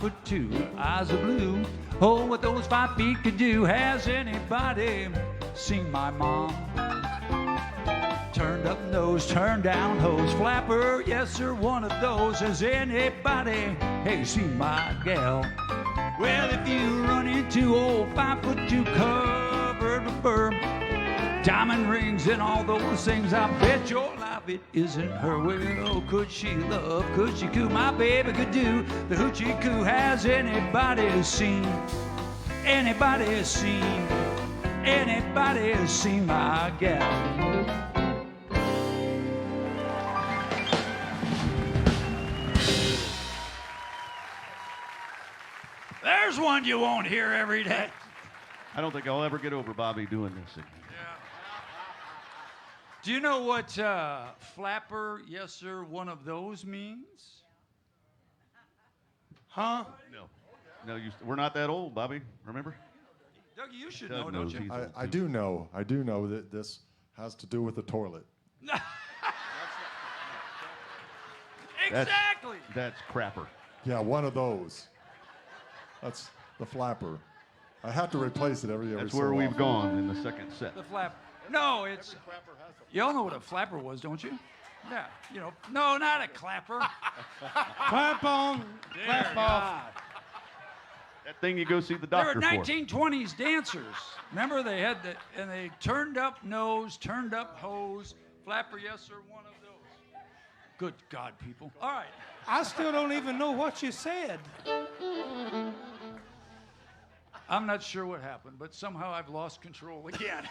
5'2", eyes are blue. Oh, what those 5 feet could do. Has anybody seen my mom? Turned up nose, turned down hose, flapper, yes sir, one of those. Has anybody, hey, seen my gal? Well, if you run into old 5'2" covered with fur, diamond rings and all those things, I bet your life it isn't her. Well, could she love, could she coo? My baby could do the hoochie coo. Has anybody seen my gal? There's one you won't hear every day. I don't think I'll ever get over Bobby doing this again. Do you know what flapper, yes sir, one of those means? Huh? No, we're not that old, Bobby. Remember? Doug, you should Doug know, don't knows you? he's old, I too. do know that this has to do with the toilet. Exactly. That's crapper. Yeah, one of those. That's the flapper. I have to replace it every That's so where we've often. gone in the second set. The flap. No, it's. Y'all know what a flapper was, don't you? Yeah, you know. No, not a clapper. Clap on, clap off. That thing you go see the They were doctor for. 1920s dancers. Remember, they had the and they turned up nose, turned up hose, flapper, yes sir, one of those. Good God, people! All right. I still don't even know what you said. I'm not sure what happened, but somehow I've lost control again.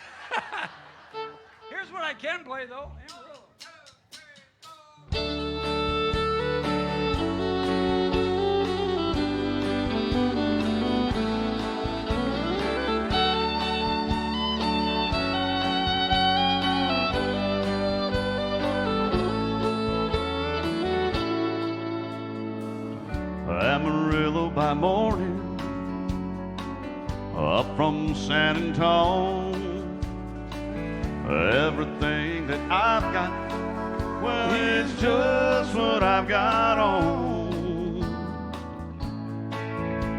Here's what I can play, though. Amarillo by morning, up from San Antonio. Everything that I've got, well, it's just what I've got on.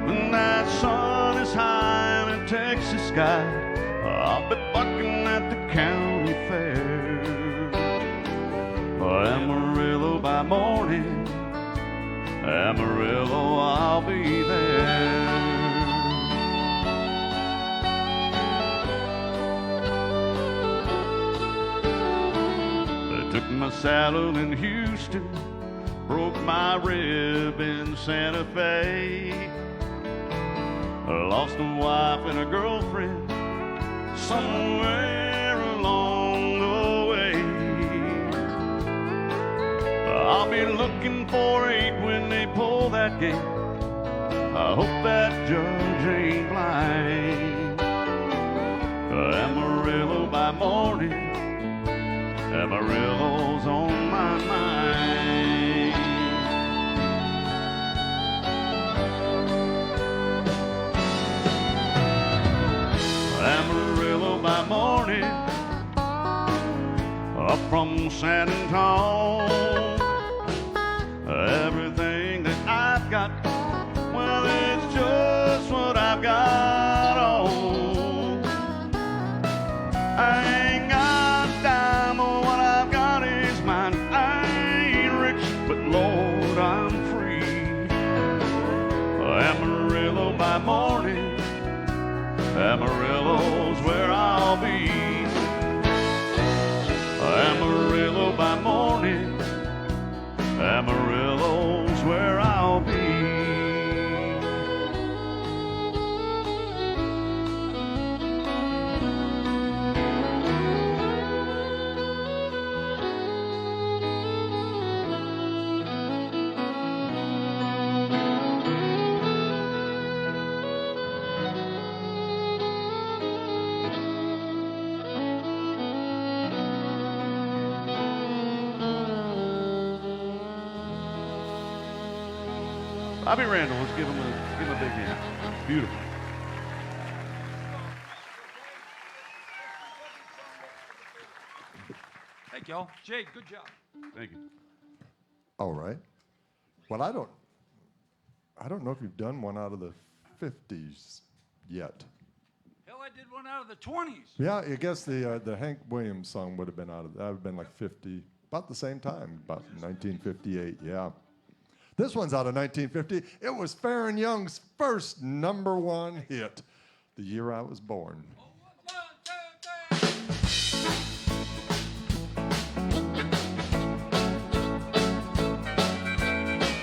When that sun is high in the Texas sky, I'll be bucking at the county fair. Amarillo by morning, Amarillo, I'll be there. They took my saddle in Houston, broke my rib in Santa Fe. I lost a wife and a girlfriend somewhere along the way. I'll be looking for 8 when they pull that gate. I hope that judge ain't blind. Amarillo by morning, Amarillo's on my mind. Amarillo by morning, up from San Antonio. Everything that I've got, well, it's just what I've got on. I ain't got a dime, but what I've got is mine. I ain't rich, but Lord, I'm free. Amarillo by morning, Amarillo's where I'll be. Amarillo by morning, Amarillo's where I'll be. Bobby Randall, let's give him a big hand. Beautiful. Thank y'all. Jay, good job. Thank you. All right. Well, I don't know if you've done one out of the 50s yet. Hell, I did one out of the 20s. Yeah, I guess the Hank Williams song would have been that would have been like 50, about the same time, about 1958. Yeah. This one's out of 1950. It was Farron Young's first #1 hit, the year I was born.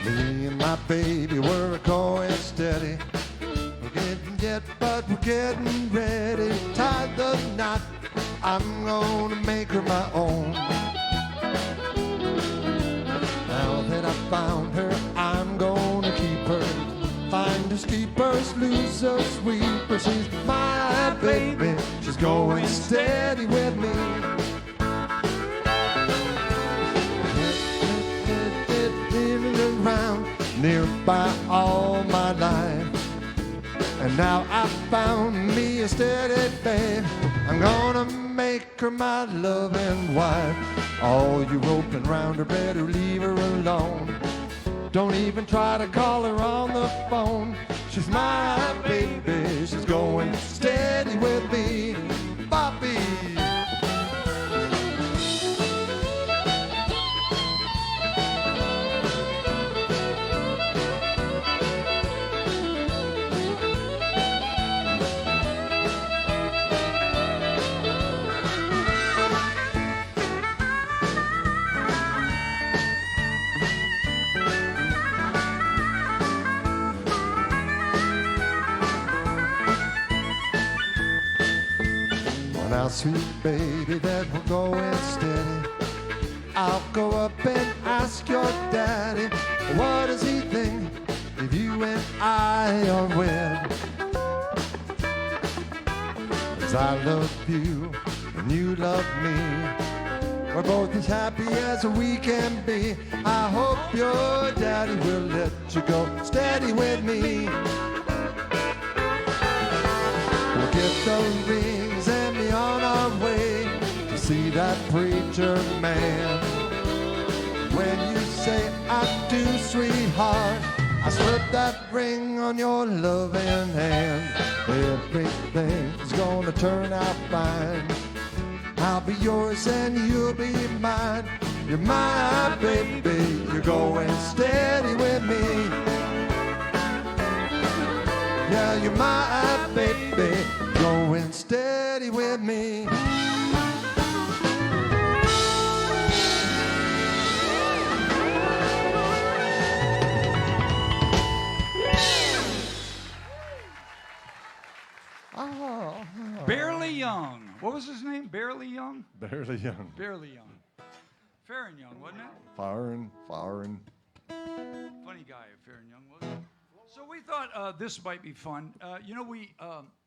Me and my baby were going steady. We're getting jet, but we're getting ready. Tied the knot. I'm gonna make her my own. Now that I found her, I'm gonna keep her. Finders, keepers, losers, sweepers. She's my baby. She's going steady with me. Living around nearby all my life. And now I found me a steady babe. I'm gonna make her my loving wife. All you roping round her, better leave her alone. Don't even try to call her on the phone. She's my baby, she's going steady with me. Bobby. Now, sweet baby, that we're going steady. I'll go up and ask your daddy, what does he think if you and I are wed? 'Cause I love you and you love me. We're both as happy as we can be. I hope your daddy will let you go steady with me. We'll get the rings and be on our way to see that preacher man. When you say I do, sweetheart, I slip that ring on your loving hand. Everything's gonna turn out fine. I'll be yours and you'll be mine. You're my baby, you're going steady with me. Yeah, you're my baby, going steady with me. Barely Young. What was his name? Barely Young? Barely Young. Barely Young. Farron Young, wasn't it? Firing. Funny guy, Farron Young, wasn't it? So we thought this might be fun.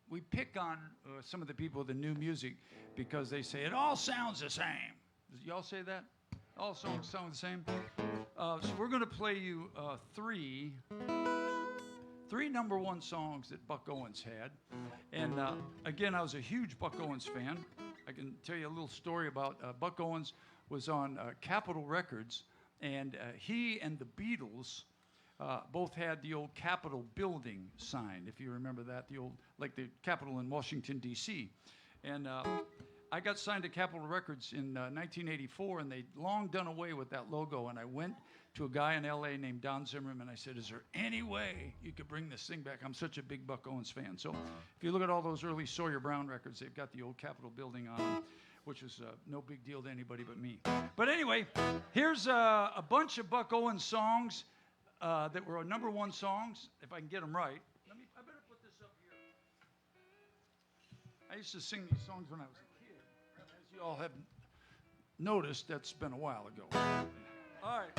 We pick on some of the people with the new music because they say it all sounds the same. Y'all say that? All songs sound the same? So we're going to play you three #1 songs that Buck Owens had. And again, I was a huge Buck Owens fan. I can tell you a little story about Buck Owens was on Capitol Records, and he and the Beatles both had the old Capitol building sign, if you remember that, the Capitol in Washington, D.C. And I got signed to Capitol Records in 1984, and they'd long done away with that logo. And I went to a guy in L.A. named Don Zimmerman. I said, is there any way you could bring this thing back? I'm such a big Buck Owens fan. So if you look at all those early Sawyer Brown records, they've got the old Capitol building on them, which was no big deal to anybody but me. But anyway, here's a bunch of Buck Owens songs that were #1 songs, if I can get them right. I better put this up here. I used to sing these songs when I was a kid. As you all have noticed, that's been a while ago. All right.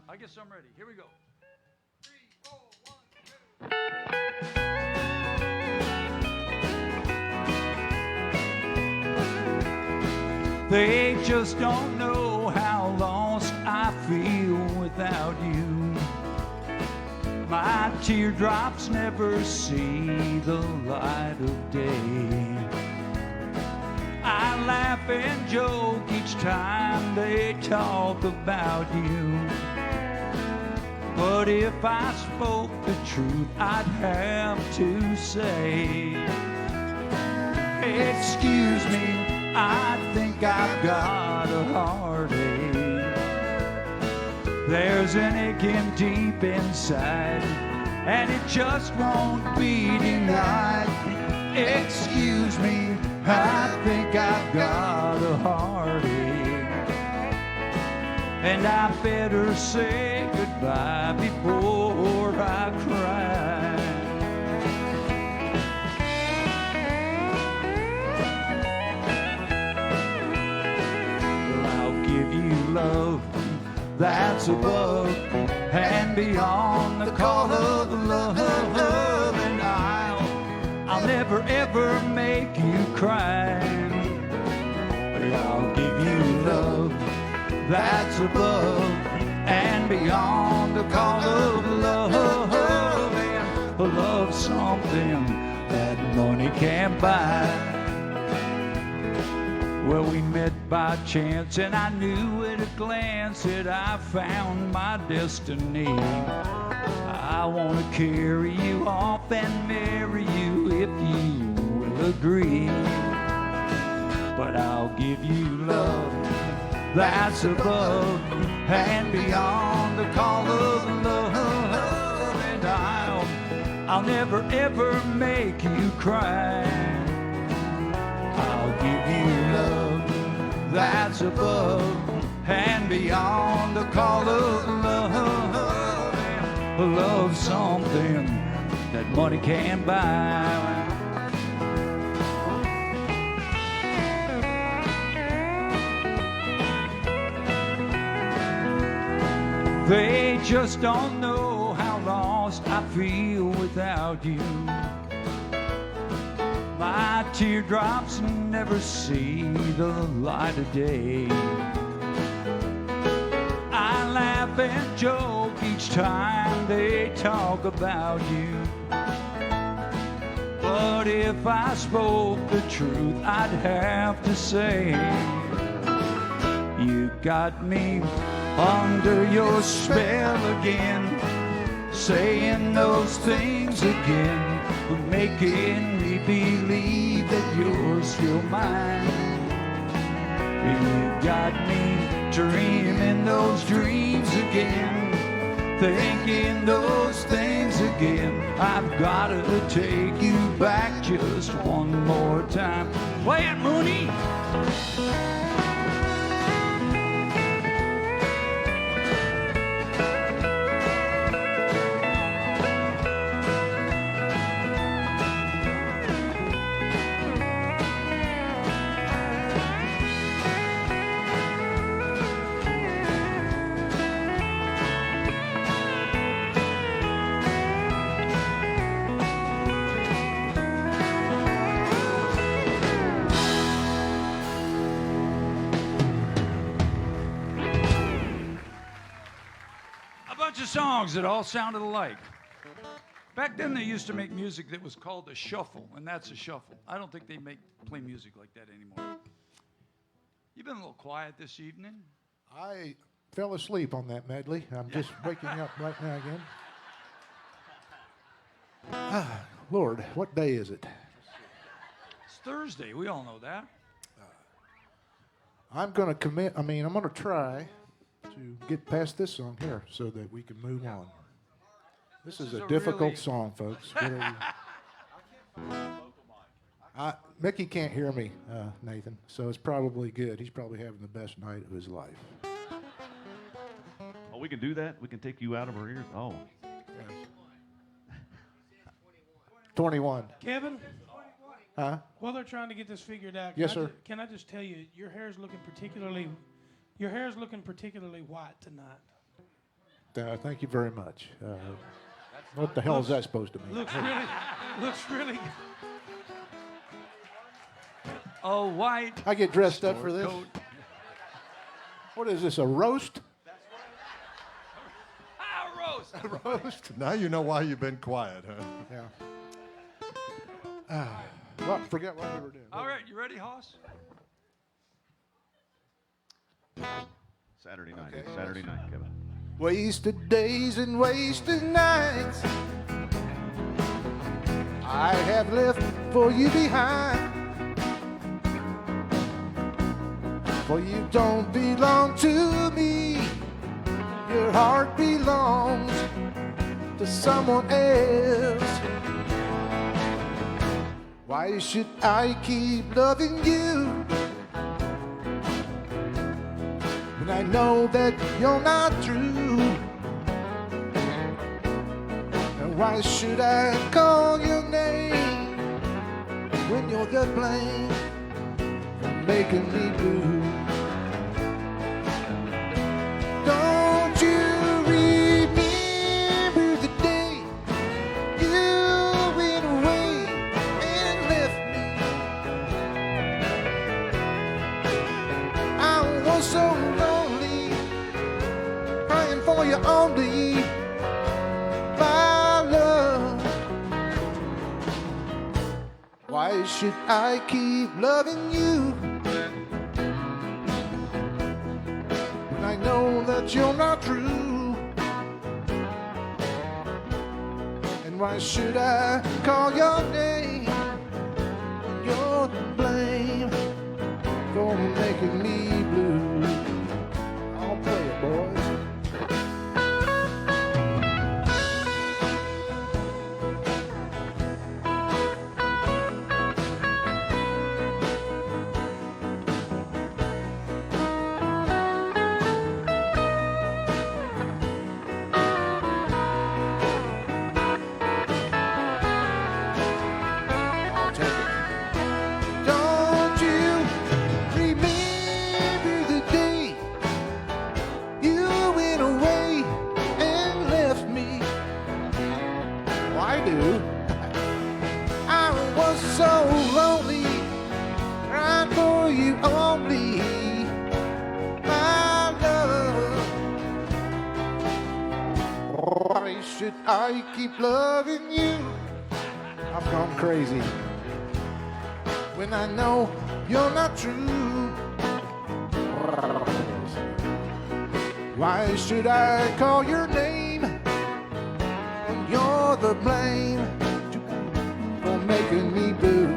I guess I'm ready. Here we go. 3, 4, 1, 2. They just don't know how lost I feel without you. My teardrops never see the light of day. I laugh and joke each time they talk about you. But if I spoke the truth, I'd have to say, excuse me, I think I've got a heartache. There's an aching deep inside, and it just won't be denied. Excuse me, I think I've got a heartache, and I better say goodbye before I cry. Well, I'll give you love that's above and beyond the call of love, and I'll never ever make you cry. But I'll give you love that's above and beyond the call of love, and love something that money can't buy. Well, we met by chance, and I knew at a glance that I found my destiny. I want to carry you off and marry you if you will agree. But I'll give you love that's above and beyond the call of love, and I'll never ever make you cry. I'll give you love that's above and beyond the call of love, love something that money can't buy. They just don't know how lost I feel without you. My teardrops never see the light of day. I laugh and joke each time they talk about you. But if I spoke the truth, I'd have to say, you got me under your spell again, saying those things again, making me believe that you're still mine. You got me dreaming those dreams again, thinking those things again. I've gotta take you back just one more time. Play it, Mooney! Songs that all sounded alike. Back then they used to make music that was called a shuffle, and that's a shuffle. I don't think they play music like that anymore. You've been a little quiet this evening. I fell asleep on that medley. I'm just waking up right now again. Ah, Lord, what day is it? It's Thursday. We all know that. I'm going to commit. I'm going to try to get past this song here so that we can move on. This is a difficult song, folks. Mickey can't hear me, Nathan, so it's probably good. He's probably having the best night of his life. Oh, we can do that? We can take you out of our ears? Oh. Yes. 21. Kevin? Huh? While they're trying to get this figured out, Yes, sir. Can I just tell you, your hair is looking particularly white tonight. Thank you very much. What the hell is that supposed to mean? Looks really. Oh, white. I get dressed up for this. Coat. What is this, a roast? Roast. Roast. Now you know why you've been quiet, huh? Yeah. Well, forget what we were doing. All right, you ready, Hoss? Saturday night. Okay. It's Saturday night, Kevin. wasted days and wasted nights I have left for you behind. For you don't belong to me, your heart belongs to someone else. Why should I keep loving you when I know that you're not true? And why should I call your name when you're the blame for making me blue? Don't you remember the day you went away and left me? I was so lonely, crying for you only, my love. Why should I keep loving you when I know that you're not true? And why should I call your name when you're to blame for making me blue? I'll play it, boys. Don't you remember the day you went away and left me? Well, I do. I was so lonely, crying for you only, my love. Why should I keep loving you? I've gone crazy when I know you're not true. Why should I call your name when you're the blame for making me blue?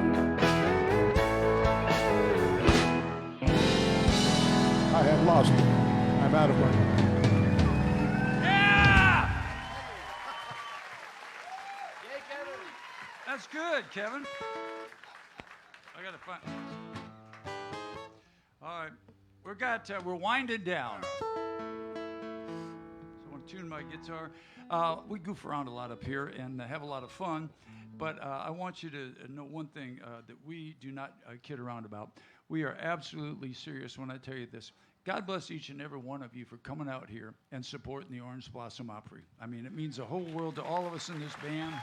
I have lost it. I'm out of luck. Yeah! That's good, Kevin. I gotta find. All right, we're winding down. So I want to tune my guitar. We goof around a lot up here and have a lot of fun, but I want you to know one thing that we do not kid around about. We are absolutely serious when I tell you this. God bless each and every one of you for coming out here and supporting the Orange Blossom Opry. I mean, it means the whole world to all of us in this band.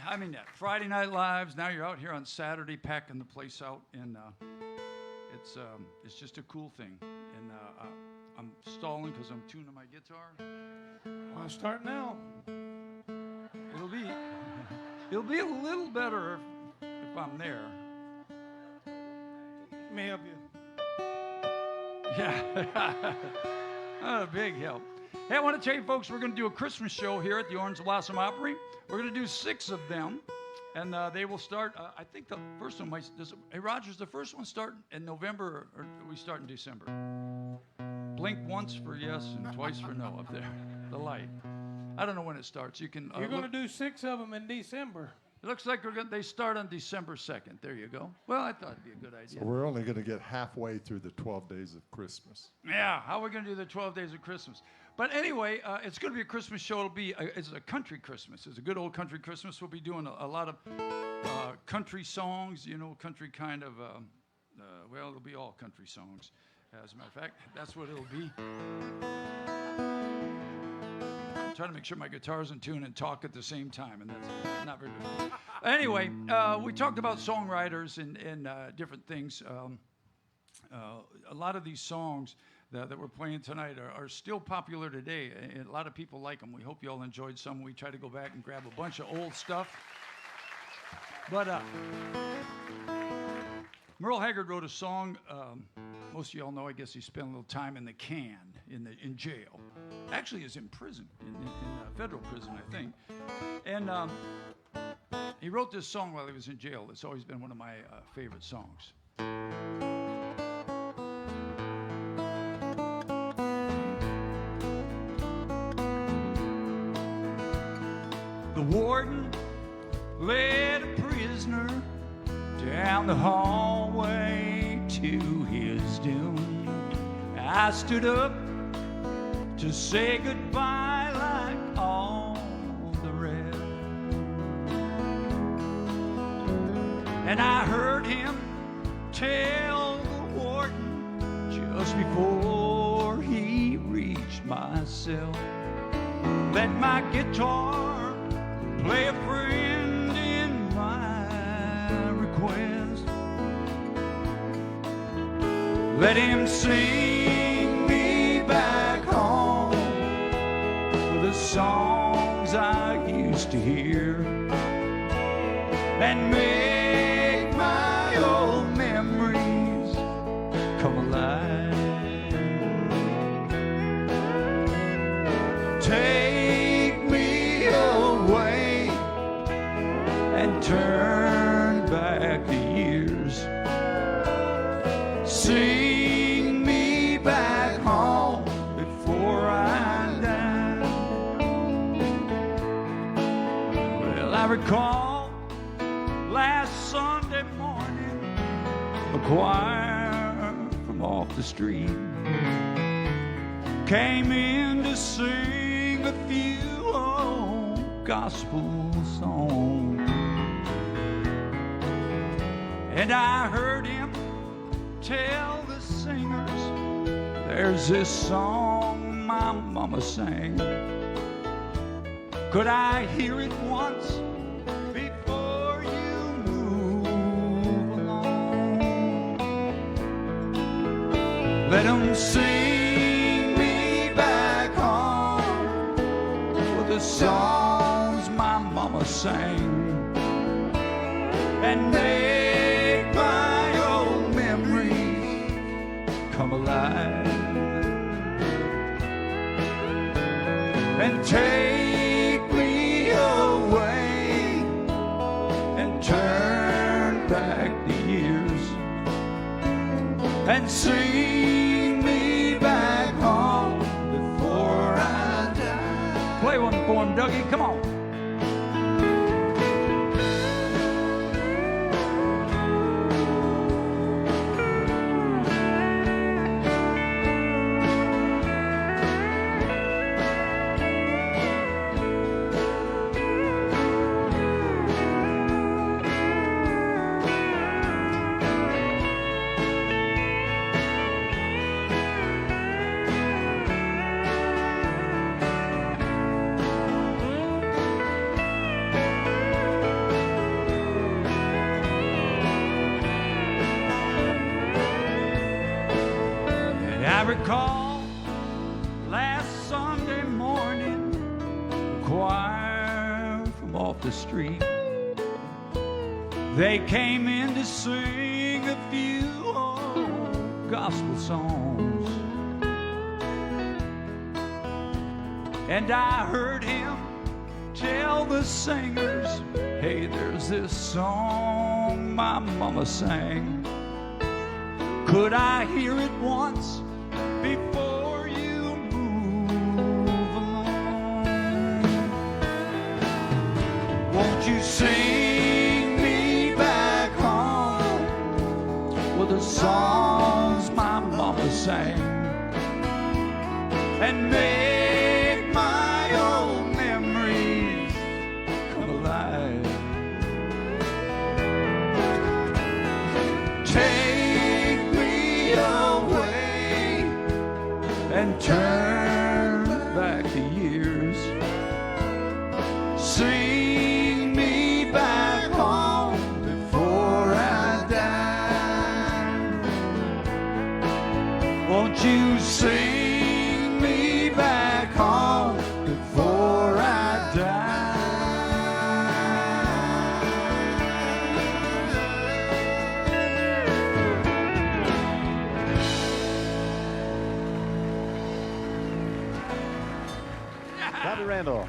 I mean that. Friday Night Lives. Now you're out here on Saturday packing the place out, and it's just a cool thing. And I'm stalling because I'm tuning my guitar. I'll start now. It'll be a little better if I'm there. Let me help you. Yeah, a big help. Hey, I want to tell you folks, we're going to do a Christmas show here at the Orange Blossom Opry. We're going to do 6 of them, and they will start, I think the first one might, hey, Rogers, the first one start in November, or do we start in December? Blink once for yes and twice for no up there, the light. I don't know when it starts. You can. You're going to do 6 of them in December. It looks like they start on December 2nd. There you go. Well, I thought it'd be a good idea. So we're only going to get halfway through the 12 days of Christmas. Yeah, how are we going to do the 12 days of Christmas? But anyway, it's going to be a Christmas show. It's a country Christmas. It's a good old country Christmas. We'll be doing a lot of country songs, country kind of, well, it'll be all country songs. As a matter of fact, that's what it'll be. I'm trying to make sure my guitar's in tune and talk at the same time, and that's not very good. Anyway, we talked about songwriters and different things. A lot of these songs that we're playing tonight are still popular today, and a lot of people like them. We hope you all enjoyed some. We try to go back and grab a bunch of old stuff. But Merle Haggard wrote a song. Most of y'all know, I guess he spent a little time in the can, in jail. Actually, he's in prison, in federal prison, I think. And he wrote this song while he was in jail. It's always been one of my favorite songs. The warden led a prisoner down the hallway to his doom. I stood up to say goodbye like all the rest. And I heard him tell the warden just before he reached my cell, let my guitar play a friend in my request. Let him sing me back home with the songs I used to hear, and make my old memories come alive. Take me away and turn back the years. Sing me back home before I die. Well, I recall last Sunday morning, a choir from off the street came in to sing a few old gospel songs. And I heard him tell the singers, there's this song my mama sang. Could I hear it once before you move along? Let them sing me back home with the songs my mama sang, and make my old memories come alive, and take me away and turn back the years, and sing me back home before I die. Play one for him, Dougie, come on. I recall last Sunday morning, the choir from off the street, they came in to sing a few old gospel songs. And I heard him tell the singers, hey, there's this song my mama sang. Could I hear it once before you move along? Won't you sing me back home with the songs my mama sang, and make my old memories come alive? Take me away and turn back the years. Sing me back home before I die. Won't you sing me back home before I die? Bobby Randall.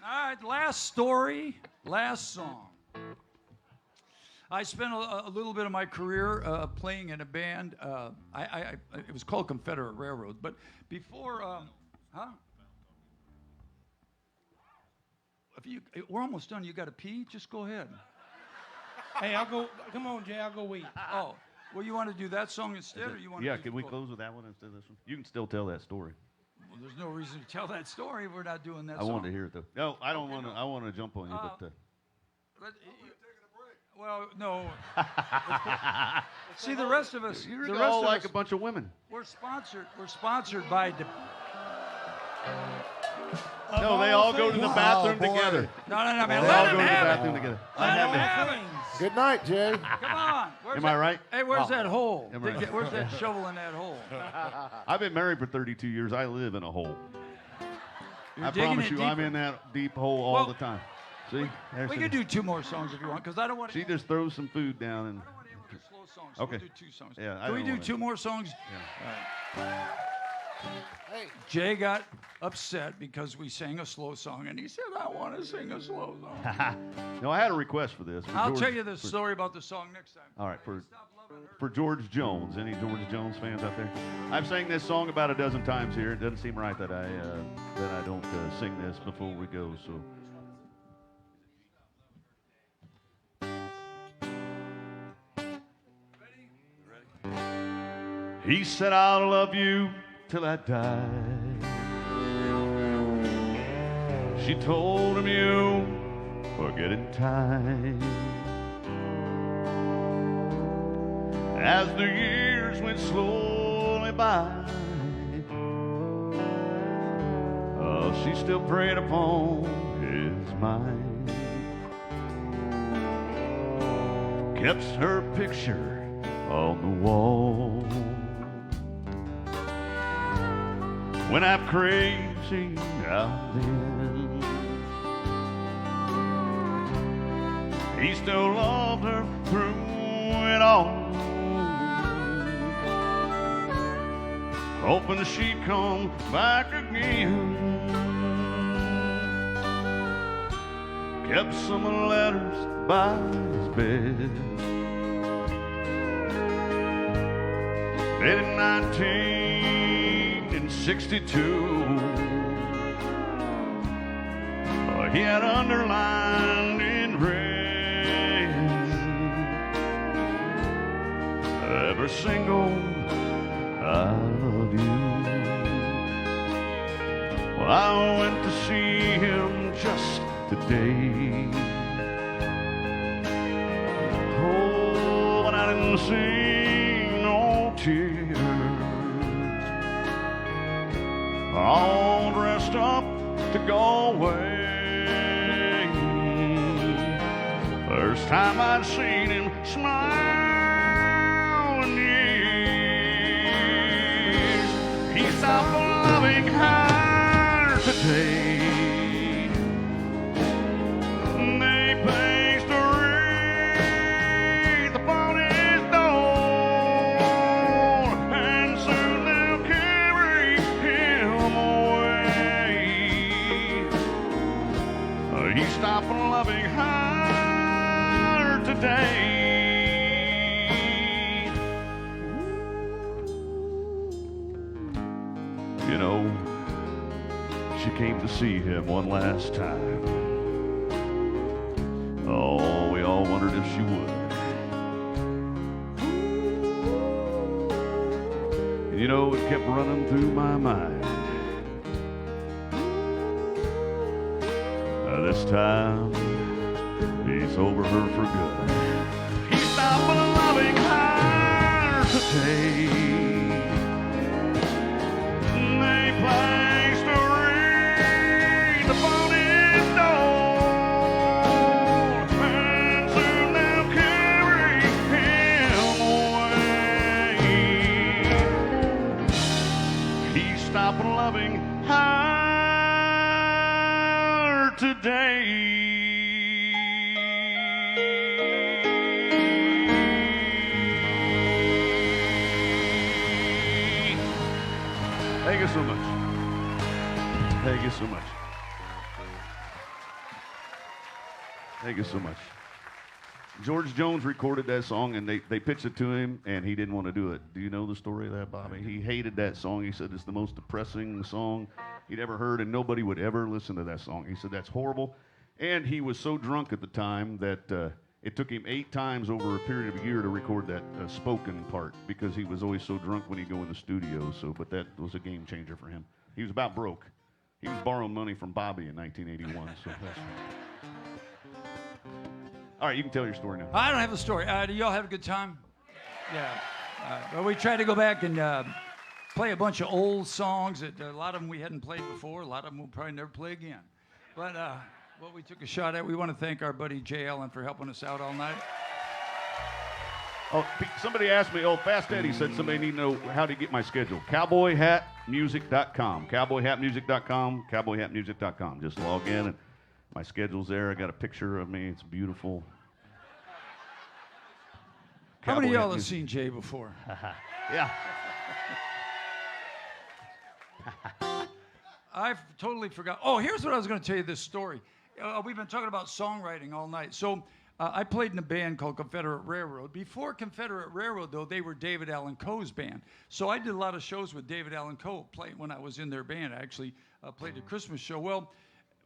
All right, last story, last song. I spent a little bit of my career playing in a band. It was called Confederate Railroad. But before, we're almost done. You got to pee? Just go ahead. Hey, I'll go. Come on, Jay. I'll go eat. Oh, well, you want to do that song instead, or you want? Yeah, to can we close with that one instead of this one? You can still tell that story. Well, there's no reason to tell that story. We're not doing that. I song. wanted to hear it though. No, I don't want to. I want to jump on you, but. Well, no. See, the rest of us. You're the all rest like of a us, bunch of women. We're sponsored. We're sponsored by. No, they all go to the bathroom boy. together. No, man. They Let all him go to the have it. bathroom together. Let him have it. Good night, Jay. Come on. Am I right? Hey, where's that hole? Am I right? Where's that shovel in that hole? I've been married for 32 years. I live in a hole. You're I digging promise it you, deeper. I'm in that deep hole all Well, the time. See? There's We the- can do 2 more songs if you want, because I don't want to. She just throws some food down and. I don't want to end with slow songs. So Okay. We'll do 2 songs. Yeah, I Can we don't do wanna- 2 more songs? Jay got upset because we sang a slow song, and he said, "I want to sing a slow song." No, I had a request for this. I'll tell you the story about the song next time. All right, for Stop loving her. for George Jones. Any George Jones fans out there? I've sang this song about a dozen times here. It doesn't seem right that I don't sing this before we go. So. He said, "I'll love you till I die." She told him, "You forget in time." As the years went slowly by, she still preyed upon his mind. Kept her picture on the wall. When I'm crazy out then, he still loved her through it all, hoping she'd come back again. Kept some letters by his bed. Dated 1962. He had underlined in red every single "I love you." Well, I went to see him just today. Oh, but I didn't see no tears. All dressed up to go away. First time I'd seen him smile in years. He stopped loving her today. They placed a wreath upon his door, and soon they'll carry him away. He stopped loving her today. You know, she came to see him one last time. Oh, we all wondered if she would. You know, it kept running through my mind. This time, he's over her for good. He stopped loving her today. They placed a wreath upon his door, and soon they'll carry him away. He stopped loving her today. Thank you so much. Thank you so much. Thank you so much. George Jones recorded that song, and they pitched it to him, and he didn't want to do it. Do you know the story of that, Bobby? He hated that song. He said it's the most depressing song he'd ever heard, and nobody would ever listen to that song. He said that's horrible. And he was so drunk at the time that it took him 8 times over a period of a year to record that spoken part, because he was always so drunk when he'd go in the studio. But that was a game changer for him. He was about broke. He was borrowing money from Bobby in 1981. So that's... All right, you can tell your story now. I don't have a story. Do y'all have a good time? Yeah. Well, we tried to go back and play a bunch of old songs that a lot of them we hadn't played before. A lot of them we'll probably never play again. But what we took a shot at, we want to thank our buddy Jay Allen for helping us out all night. Oh, somebody asked me, Fast Eddie said somebody need to know how to get my schedule. CowboyHatMusic.com. CowboyHatMusic.com. CowboyHatMusic.com. Just log in and my schedule's there. I got a picture of me. It's beautiful. How many of y'all have seen Jay before? Yeah. I've totally forgot. Oh, here's what I was going to tell you this story. We've been talking about songwriting all night. So I played in a band called Confederate Railroad. Before Confederate Railroad, though, they were David Allan Coe's band. So I did a lot of shows with David Allan Coe when I was in their band. I actually played a Christmas show. Well,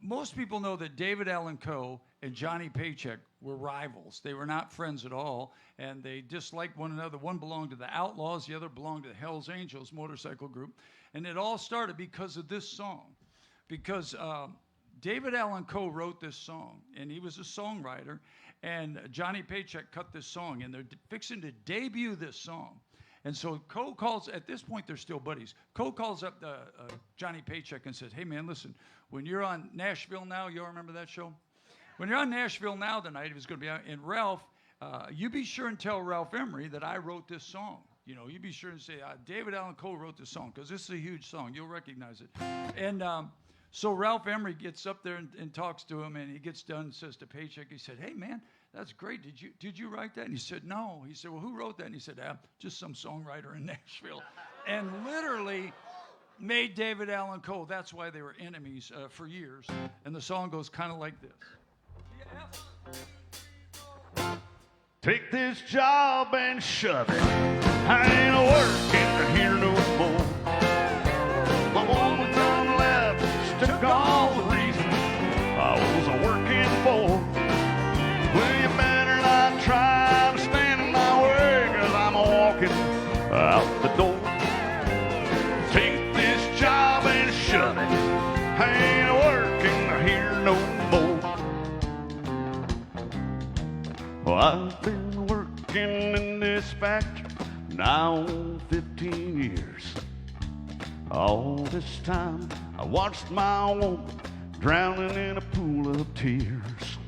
most people know that David Allan Coe and Johnny Paycheck were rivals. They were not friends at all, and they disliked one another. One belonged to the Outlaws, the other belonged to the Hells Angels motorcycle group. And it all started because of this song. Because David Allan Coe wrote this song, and he was a songwriter, and Johnny Paycheck cut this song, and they're fixing to debut this song. And so Coe calls, at this point they're still buddies. Coe calls up Johnny Paycheck and says, hey man, listen, when you're on Nashville Now, you all remember that show? When you're on Nashville Now tonight, it was going to be out, and Ralph, you be sure and tell Ralph Emery that I wrote this song. You know, you be sure and say, David Allan Coe wrote this song, because this is a huge song. You'll recognize it. And so Ralph Emery gets up there and talks to him, and he gets done and says to Paycheck, he said, hey man, that's great. Did you write that? And he said, no. He said, well, who wrote that? And he said, just some songwriter in Nashville. And literally made David Allan Coe. That's why they were enemies for years. And the song goes kind of like this. Take this job and shove it. I ain't working here no more. My woman done left. She took all the reason I was working for. Well, you better not try to stand in my way, 'cause I'm walking out the door. Take this job and shove it. I ain't working here no more. Well, I've been working in this factory now 15 years. All this time I watched my woman drowning in a pool of tears.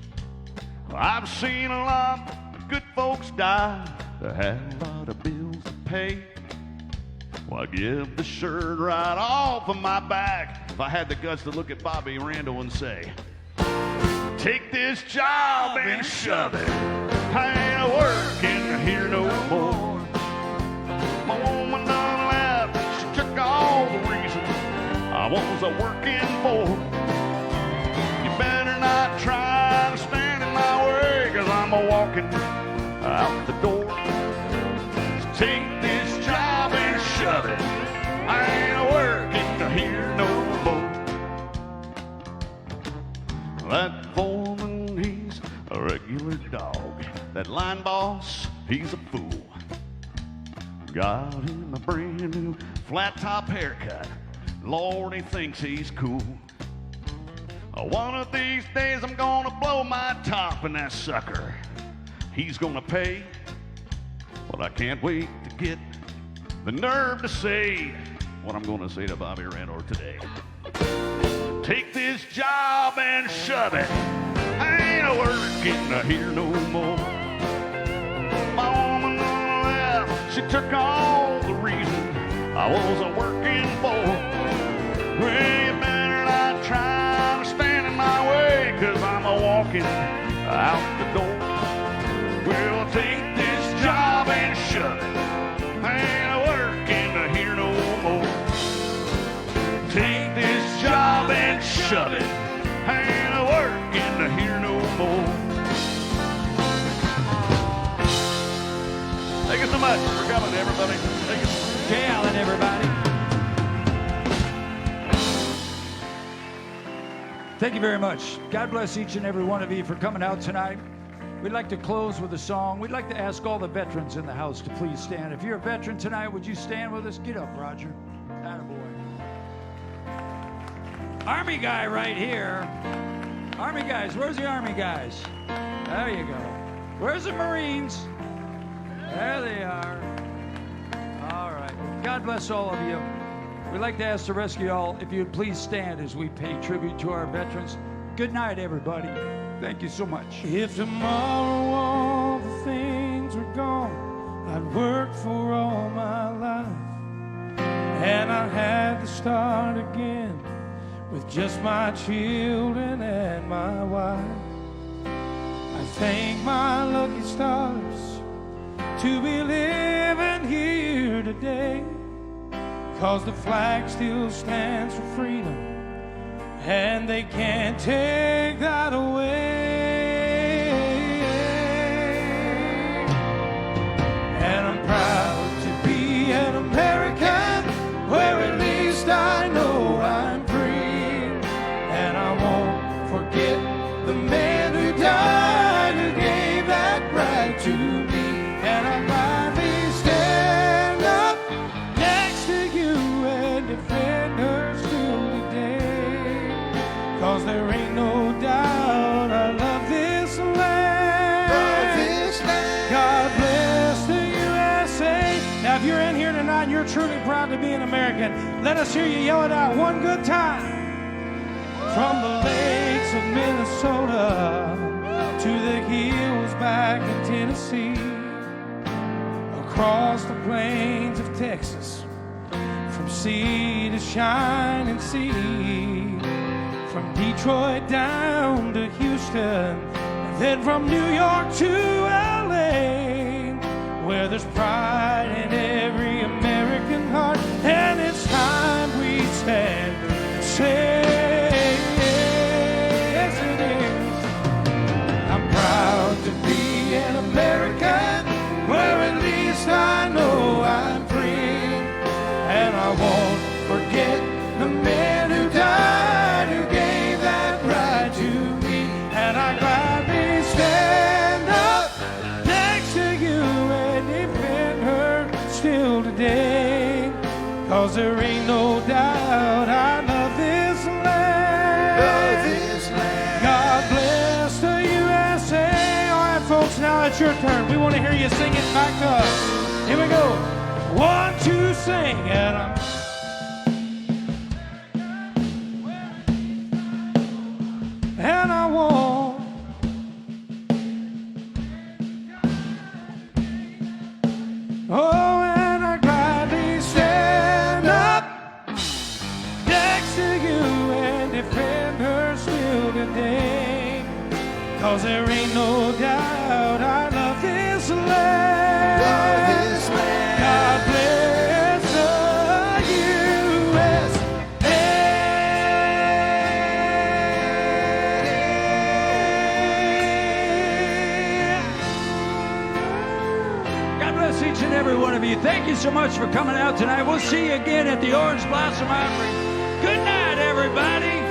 I've seen a lot of good folks die that had a lot of bills to pay. Well, I give the shirt right off of my back if I had the guts to look at Bobby Randall and say, take this job and shove it. I ain't working here no more. My woman done left. She took all the reason I was working for. You better not try to stand in my way, 'cause I'm walking out the door. So take this job and shove it. I ain't working here no more. That foreman, he's a regular dog. That line boss, he's a fool. Got him a brand new flat top haircut. Lord, he thinks he's cool. One of these days I'm gonna blow my top in that sucker. He's gonna pay. But I can't wait to get the nerve to say what I'm gonna say to Bobby Randall today. Take this job and shove it. I ain't working here no more. My woman left. She took all the reason I was working for. Well, you better not try to stand in my way, 'cause I'm walking out the door. Well, take this job and shove it. I ain't working here no more. much for coming, everybody. Thank you. Jay Allen, everybody. Thank you very much. God bless each and every one of you for coming out tonight. We'd like to close with a song. We'd like to ask all the veterans in the house to please stand. If you're a veteran tonight, would you stand with us? Get up, Roger. Attaboy. Army guy right here. Army guys, where's the Army guys? There you go. Where's the Marines? There they are. All right. God bless all of you. We'd like to ask the rest of you all if you'd please stand as we pay tribute to our veterans. Good night, everybody. Thank you so much. If tomorrow all the things were gone, I'd worked for all my life, and I had to start again with just my children and my wife. I thank my lucky stars to be living here today, 'cause the flag still stands for freedom, and they can't take that away. And I'm proud to be an American, where at least I know I'm free. And I won't forget the men who died, who gave that right to me. And I'll gladly stand up next to you and defend her still today. 'Cause there ain't no doubt I love this land. Love this land. God bless the USA. Now, if you're in here tonight and you're truly proud to be an American, let us hear you yell it out one good time. From the lakes of Minnesota to the hills back in Tennessee, across the plains of Texas, from sea to shining sea, from Detroit down to Houston, and then from New York to LA, where there's pride in every American heart. And it's time we stand and say, yes it is. I'm proud to be an American, where at least I know I'm free. And I won't forget the men who died, who gave that right to me. And I gladly stand up next to you and defend her still today. 'Cause there ain't no doubt I love this land. Love this land. God bless the USA. All right, folks, now it's your turn. We want to hear you sing it back to us. Here we go. 1, 2, sing. And I'm and I won't. Oh, and I gladly stand up next to you and defend her still today. 'Cause there ain't no doubt I love this land. Love this land. God bless the USA. God bless each and every one of you. Thank you so much for coming out tonight. We'll see you again at the Orange Blossom Opry. Good night, everybody.